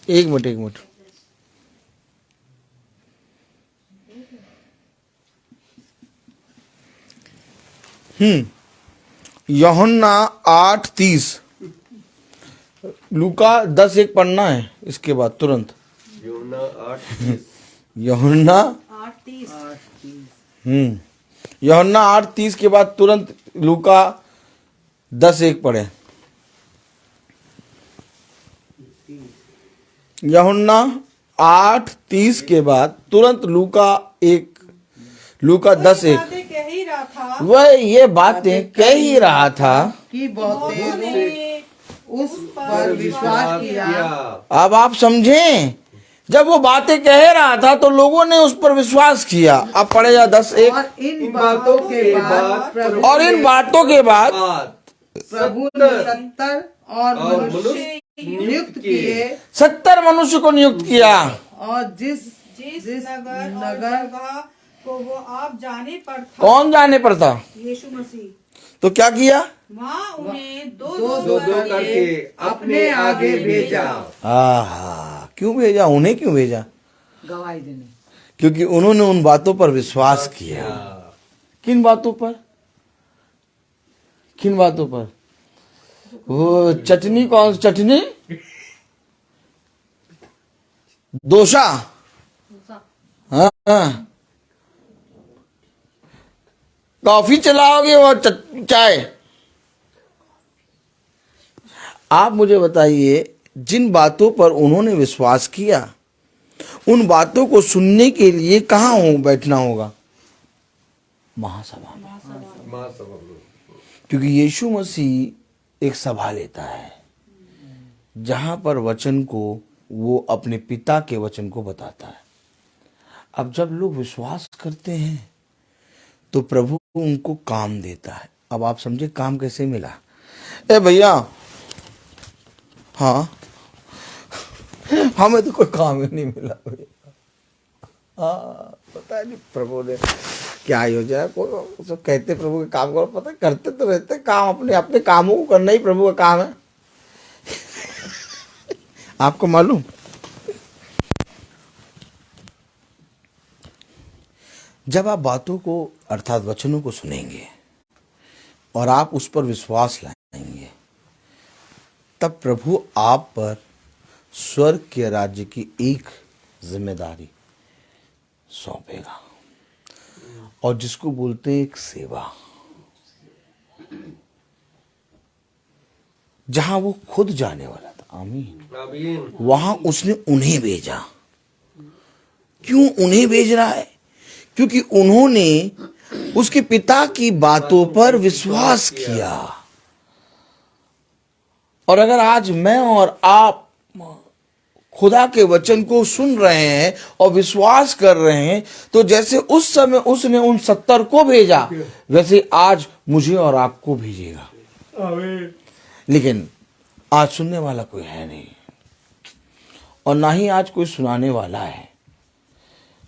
एक मिनट। यूहन्ना 8:30। लूका 10:1 पढ़ना है, इसके बाद तुरंत यूहन्ना 8:30 के बाद तुरंत लूका 10:1 पढ़े। यूहन्ना 8:30 के बाद तुरंत लूका 10:1। कह ही रहा था, वह ये बातें कह ही रहा था कि बहुतों ने उस पर विश्वास किया। अब आप समझें, जब वो बातें कह रहा था तो लोगों ने उस पर विश्वास किया। अब पढ़ेगा 10:1। और इन बातों के बाद प्रभु ने 70 और मनुष्य नियुक्त किए। 70 मनुष्य को नियुक्त किया। और जिस नगर को वो आप जाने पर था। कौन जाने पर था? यीशु मसीह। तो क्या किया? वहाँ उन्हें दो करके अपने आगे भेजा। क्यों भेजा? उन्हें क्यों भेजा? गवाही देने। क्योंकि उन्होंने उन बातों पर विश्वास किया। किन बातों पर? वो चटनी, कौन सी चटनी? दोषा। हाँ, कॉफी चलाओगे और चाय? आप मुझे बताइए, जिन बातों पर उन्होंने विश्वास किया, उन बातों को सुनने के लिए कहाँ बैठना होगा? महासभा में। क्योंकि यीशु मसीह एक सभा लेता है जहां पर वचन को वो अपने पिता के वचन को बताता है। अब जब लोग विश्वास करते हैं तो प्रभु उनको काम देता है। अब आप समझे काम कैसे मिला? ए भैया, हाँ, हमें तो कोई काम ही नहीं मिला भैया। पता नहीं प्रभु ने क्या योजना को सब कहते प्रभु के काम करो, पता करते तो रहते काम, अपने कामों को करना ही प्रभु का काम है। आपको मालूम, जब आप बातों को अर्थात वचनों को सुनेंगे और आप उस पर विश्वास लाएंगे, तब प्रभु आप पर स्वर्ग के राज्य की एक जिम्मेदारी सौंपेगा। और जिसको बोलते हैं एक सेवा, जहां वो खुद जाने वाला था, आमीन, आमीन। वहां उसने उन्हें भेजा। क्यों उन्हें भेज रहा है? क्योंकि उन्होंने उसके पिता की बातों पर विश्वास किया। और अगर आज मैं और आप खुदा के वचन को सुन रहे हैं और विश्वास कर रहे हैं, तो जैसे उस समय उसने उन 70 को भेजा, वैसे आज मुझे और आपको भेजेगा। लेकिन आज सुनने वाला कोई है नहीं, और ना ही आज कोई सुनाने वाला है।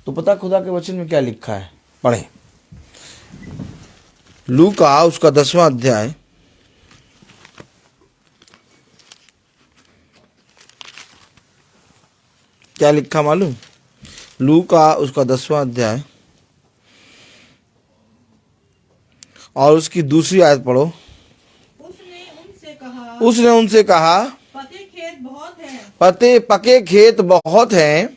तो पता खुदा के वचन में क्या लिखा है? पढ़ें लूका उसका 10वां अध्याय, क्या लिखा मालूम? लूका उसका 10वां अध्याय और उसकी दूसरी आयत पढ़ो। उसने उनसे कहा पके खेत बहुत हैं, पके खेत बहुत हैं,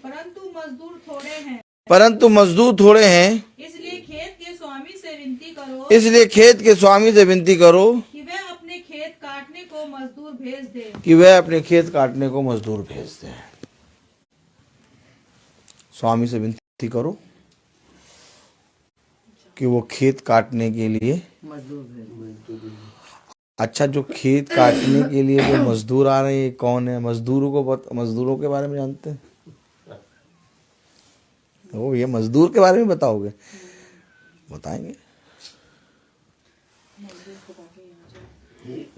परंतु मजदूर थोड़े हैं। इसलिए खेत के स्वामी से विनती करो इसलिए खेत के स्वामी से विनती करो कि वह अपने खेत काटने को मजदूर भेज दे। कि वह अपने खेत काटने को मजदूर भेज दे। स्वामी से विनती करो कि वो खेत काटने के लिए अच्छा, जो खेत काटने के लिए जो मजदूर आ रहे हैं कौन है? मजदूरों के बारे में जानते हैं? ओ, ये मजदूर के बारे में बताओगे? बताएंगे।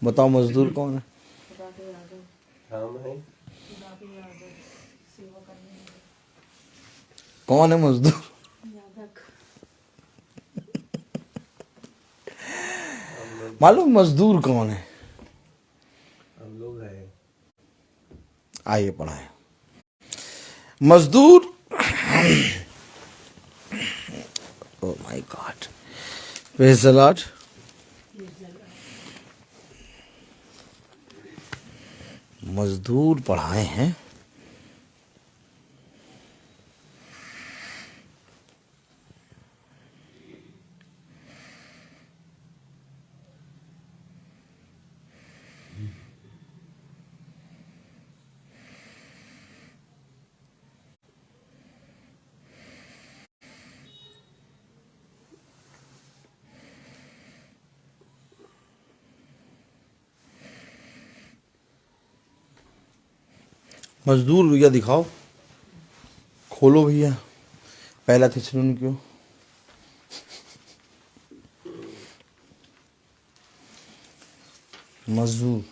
बताओ मजदूर कौन है? कौन है मजदूर? मालूम मजदूर कौन है? हम लोग हैं। आइए पढ़ाएं। मजदूर oh my God, praise the Lord. मजदूर पढ़ाए हैं। मजदूर भैया दिखाओ, खोलो भैया पहला थिस्सलुनीकियों मजदूर।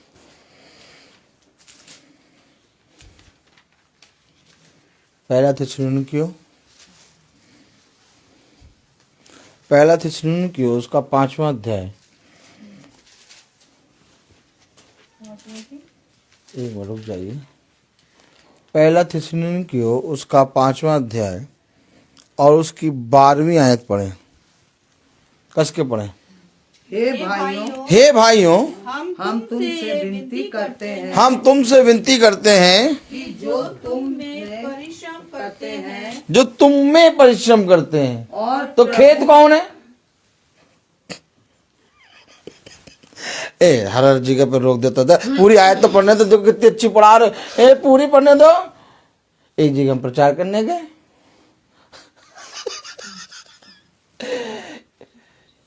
पहला थिस्सलुनीकियों उसका 5वां अध्याय। एक मिनट रुक जाइए। पहला थिस्सलुनीकियों उसका 5वां अध्याय और उसकी 12वीं आयत पढ़ें। कस के पढ़ें। हे भाइयों, हम तुमसे विनती करते हैं हम तुमसे विनती करते हैं कि जो तुम में परिश्रम करते हैं जो तुम में परिश्रम करते हैं। और तो खेत कौन है? हर जगह पे रोक देता था। पूरी आयत तो पढ़ने दो, देखो कितनी अच्छी पढ़ा रहे। पूरी पढ़ने दो। एक जगह हम प्रचार करने गए,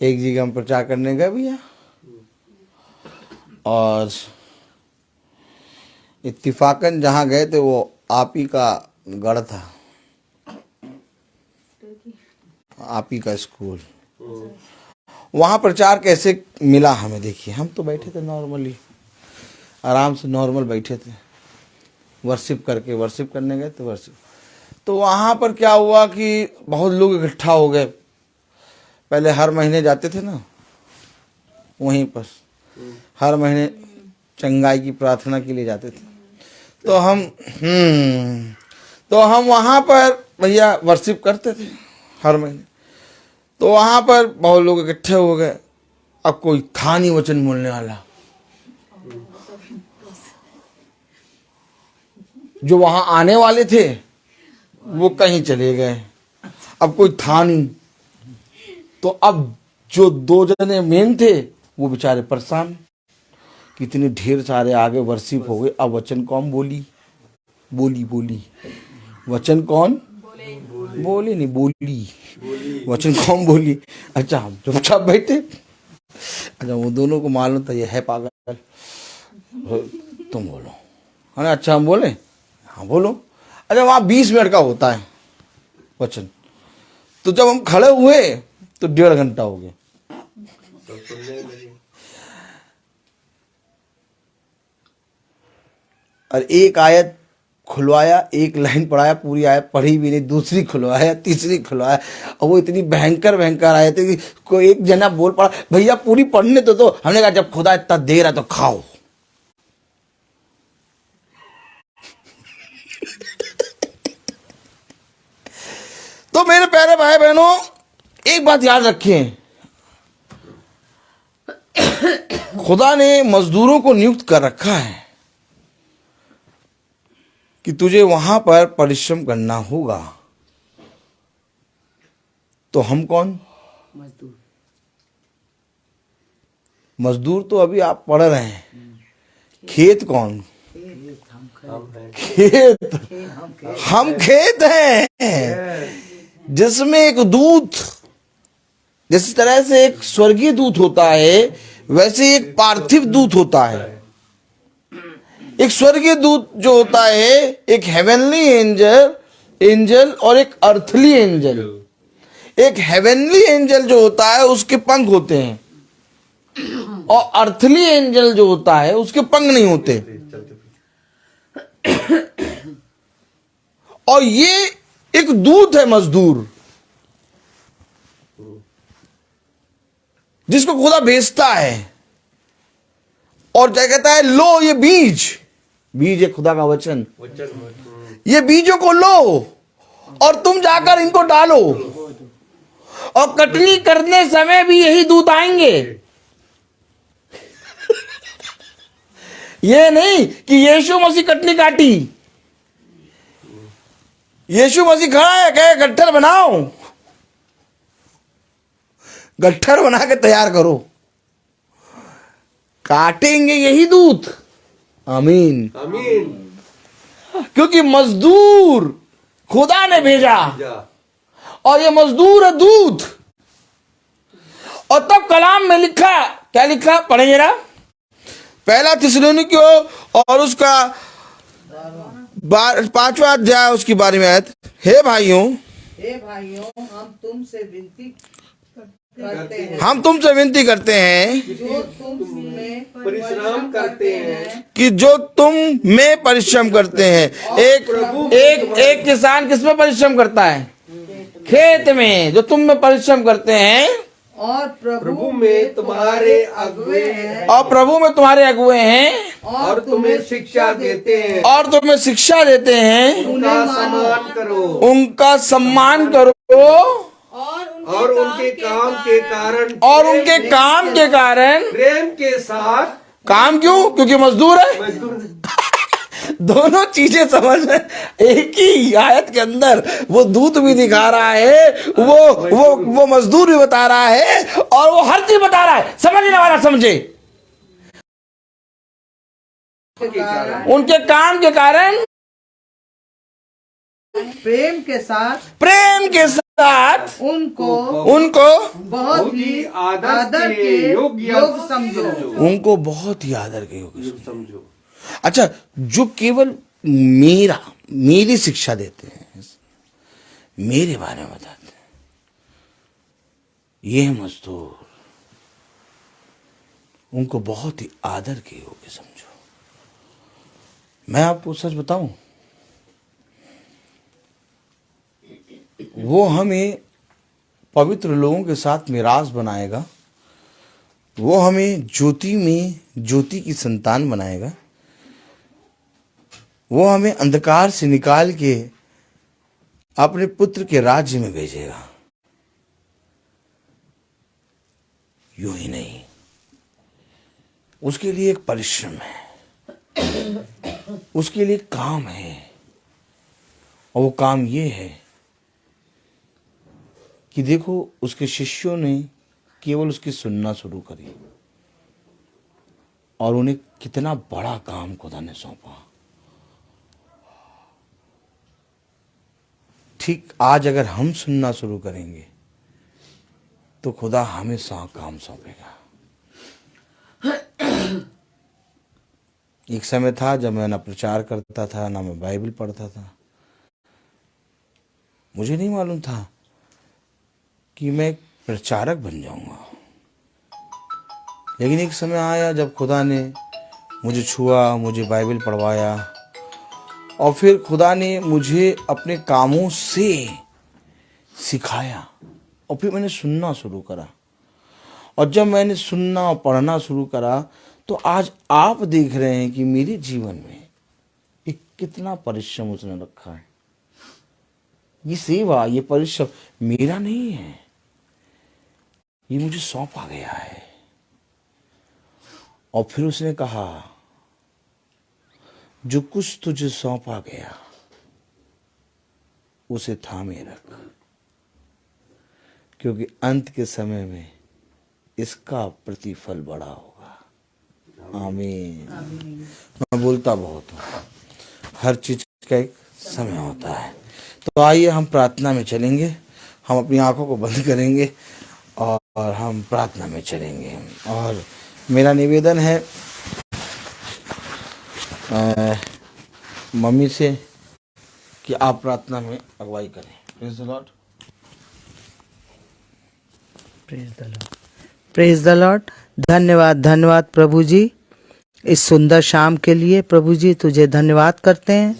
एक जगह हम प्रचार करने गए भैया, और इत्तिफाकन जहाँ गए थे वो आप ही का गढ़ था, आप ही का स्कूल। वहाँ प्रचार कैसे मिला हमें? देखिए, हम तो बैठे थे नॉर्मली, आराम से नॉर्मल बैठे थे, वर्शिप करने गए थे वर्शिप। तो वहाँ पर क्या हुआ कि बहुत लोग इकट्ठा हो गए। पहले हर महीने जाते थे ना, वहीं पर हर महीने चंगाई की प्रार्थना के लिए जाते थे। तो हम वहाँ पर भैया वर्शिप करते थे हर महीने। तो वहाँ पर बहुत लोग इकट्ठे हो गए। अब कोई था नहीं वचन बोलने वाला, जो वहां आने वाले थे वो कहीं चले गए। अब कोई था नहीं, तो अब जो 2 जने मेन थे वो बेचारे परेशान, कितने ढेर सारे आगे वर्षिप हो गए। अब वचन कौन बोली? वचन कौन बोली? नहीं बोली, वचन कौन बोली? अच्छा हम चुपचाप बैठे। अच्छा वो दोनों को मालूम था ये है पागल, तुम बोलो। अरे अच्छा हम बोले, हाँ बोलो। अच्छा वहाँ 20 मिनट का होता है वचन, तो जब हम खड़े हुए तो 1.5 घंटा हो गया। और एक आयत खुलवाया, एक लाइन पढ़ाया, पूरी आयत पढ़ी भी नहीं, दूसरी खुलवाया, तीसरी खुलवाया, और वो इतनी भयंकर आयत है कि कोई एक जना बोल पड़ा, भैया पूरी पढ़ने तो दो। हमने कहा जब खुदा इतना दे रहा तो खाओ। तो मेरे प्यारे भाई बहनों, एक बात याद रखें, खुदा ने मजदूरों को नियुक्त कर रखा है कि तुझे वहां पर परिश्रम करना होगा। तो हम कौन? मजदूर तो अभी आप पढ़ रहे हैं। खेत कौन? खेत हम खेत हैं, जिसमें एक दूत, जिस तरह से एक स्वर्गीय दूत होता है वैसे एक पार्थिव दूत होता है। एक स्वर्गीय दूत जो होता है, एक हेवनली एंजल और एक अर्थली एंजल। एक हेवनली एंजल जो होता है उसके पंख होते हैं, और अर्थली एंजल जो होता है उसके पंख नहीं होते। और ये एक दूत है, मजदूर, जिसको खुदा भेजता है और क्या कहता है, लो ये बीज है खुदा का वचन, ये बीजों को लो और तुम जाकर इनको डालो, और कटनी करने समय भी यही दूत आएंगे। ये नहीं कि यीशु मसीह कटनी काटी, यीशु मसीह खड़ा है, कहे गट्ठर बनाओ, गट्ठर बना के तैयार करो, काटेंगे यही दूत। आमीन आमीन। क्योंकि मजदूर खुदा ने भेजा, और ये मजदूर है दूत। और तब कलाम में लिखा, क्या लिखा? पढ़ेंगे ना, 1 थिस्सलुनीकियों और उसका 5वां अध्याय, उसकी 12वीं आयत। हे भाइयों हम तुमसे विनती करते हैं जो तुम में परिश्रम करते हैं कि जो तुम में परिश्रम करते हैं। एक किसान किस में परिश्रम करता है? खेत में। जो तुम में परिश्रम करते हैं और प्रभु में तुम्हारे अगुवे हैं, और प्रभु में तुम्हारे अगुवे हैं, और तुम्हें शिक्षा देते हैं, उनका सम्मान करो, उनका सम्मान करो, और उनके काम के कारण प्रेम के साथ। काम क्यों? क्योंकि मजदूर है। दोनों चीजें समझ में, एक ही आयत के अंदर वो दूत भी दिखा रहा है, वो मजदूर भी बता रहा है, और वो हर चीज बता रहा है। समझने वाला समझे। उनके काम के कारण, प्रेम के साथ उनको बहुत ही आदर के योग्य समझो। उनको बहुत ही आदर के योग्य समझो। अच्छा, जो केवल मेरी शिक्षा देते हैं, मेरे बारे में बताते हैं, ये मजदूर, उनको बहुत ही आदर के योग्य समझो। मैं आपको सच बताऊं, वो हमें पवित्र लोगों के साथ मिरास बनाएगा, वो हमें ज्योति में ज्योति की संतान बनाएगा, वो हमें अंधकार से निकाल के अपने पुत्र के राज्य में भेजेगा। यूं ही नहीं, उसके लिए एक परिश्रम है, उसके लिए काम है, और वो काम ये है कि देखो उसके शिष्यों ने केवल उसकी सुनना शुरू करी और उन्हें कितना बड़ा काम खुदा ने सौंपा। ठीक आज अगर हम सुनना शुरू करेंगे तो खुदा हमें काम सौंपेगा। एक समय था जब मैं ना प्रचार करता था ना मैं बाइबल पढ़ता था। मुझे नहीं मालूम था कि मैं एक प्रचारक बन जाऊंगा। लेकिन एक समय आया जब खुदा ने मुझे छुआ, मुझे बाइबल पढ़वाया और फिर खुदा ने मुझे अपने कामों से सिखाया और फिर मैंने सुनना शुरू करा। और जब मैंने सुनना और पढ़ना शुरू करा तो आज आप देख रहे हैं कि मेरे जीवन में एक कितना परिश्रम उसने रखा है। ये सेवा, ये परिश्रम मेरा नहीं है, ये मुझे सौंपा गया है। और फिर उसने कहा जो कुछ तुझे सौंपा गया उसे थामे रख, क्योंकि अंत के समय में इसका प्रतिफल बड़ा होगा। आमीन। मैं बोलता बहुत हूँ, हर चीज का एक समय होता है। तो आइए हम प्रार्थना में चलेंगे। हम अपनी आंखों को बंद करेंगे और हम प्रार्थना में चलेंगे। और मेरा निवेदन है मम्मी से कि आप प्रार्थना में अगुवाई करें। Praise the Lord. Praise the Lord. धन्यवाद प्रभु जी इस सुंदर शाम के लिए। प्रभु जी तुझे धन्यवाद करते हैं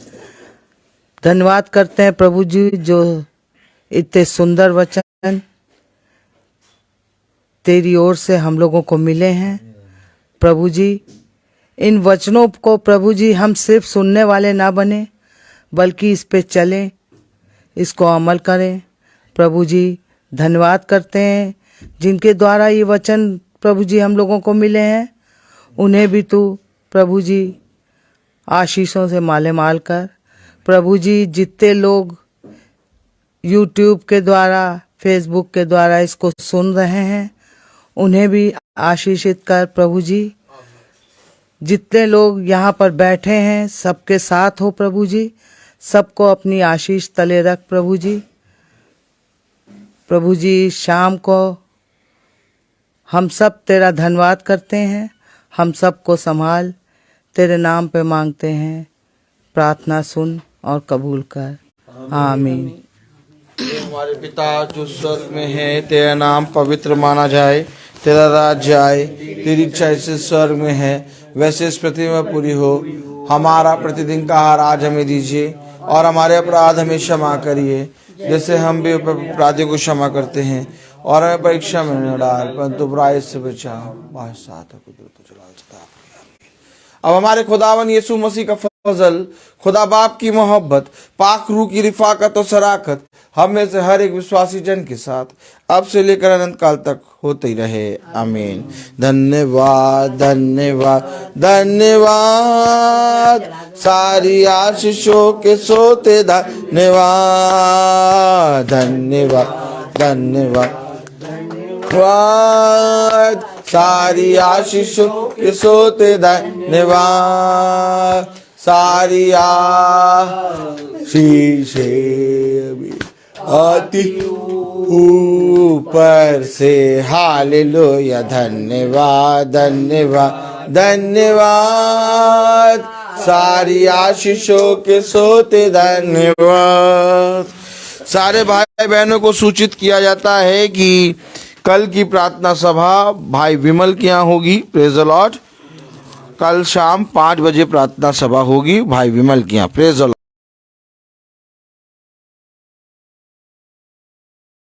प्रभु जी, जो इतने सुंदर वचन तेरी ओर से हम लोगों को मिले हैं प्रभु जी। इन वचनों को प्रभु जी हम सिर्फ सुनने वाले ना बने, बल्कि इस पे चलें, इसको अमल करें। प्रभु जी धन्यवाद करते हैं जिनके द्वारा ये वचन प्रभु जी हम लोगों को मिले हैं, उन्हें भी तू प्रभु जी आशीषों से माले माल कर। प्रभु जी जितने लोग यूट्यूब के द्वारा, फेसबुक के द्वारा इसको सुन रहे हैं, उन्हें भी आशीषित कर प्रभु जी। जितने लोग यहाँ पर बैठे हैं सबके साथ हो प्रभु जी, सबको अपनी आशीष तले रख प्रभु जी। प्रभु जी शाम को हम सब तेरा धन्यवाद करते हैं, हम सबको संभाल, तेरे नाम पे मांगते हैं। प्रार्थना सुन और कबूल कर। आमीन। हे हमारे पिता जो स्वर्ग में है, तेरा नाम पवित्र माना जाए, तेरा राज्य आए, तेरी इच्छा जैसे स्वर्ग में है वैसे इस पृथ्वी में पूरी हो। हमारा प्रतिदिन का आहार आज हमें दीजिए और हमारे अपराध हमें क्षमा करिए जैसे हम भी अपराधियों को क्षमा करते हैं, और हमें परीक्षा में न डाल परंतु बुराई से बचाओ। अब हमारे खुदावन यीशु मसीह का फजल, खुदा बाप की मोहब्बत, पाक रूह की रिफाकत और शराकत हम में से हर एक विश्वासी जन के साथ अब से लेकर अनंत काल तक होते ही रहे। आमीन। धन्यवाद धन्यवाद धन्यवाद, सारी आशीषों के सोते धन्यवाद धन्यवाद धन्यवाद धन्यवाद, सारी आशीषों के सोते धन्यवाद, सारी आशीषें आती ऊपर से। हालेलुया। धन्यवाद धन्यवाद धन्यवाद, सारी आशीषों के सोते धन्यवाद। सारे भाई बहनों को सूचित किया जाता है कि कल की प्रार्थना सभा भाई विमल के यहाँ होगी। Praise the Lord. कल शाम 5 बजे प्रार्थना सभा होगी भाई विमल के यहाँ। Praise the Lord.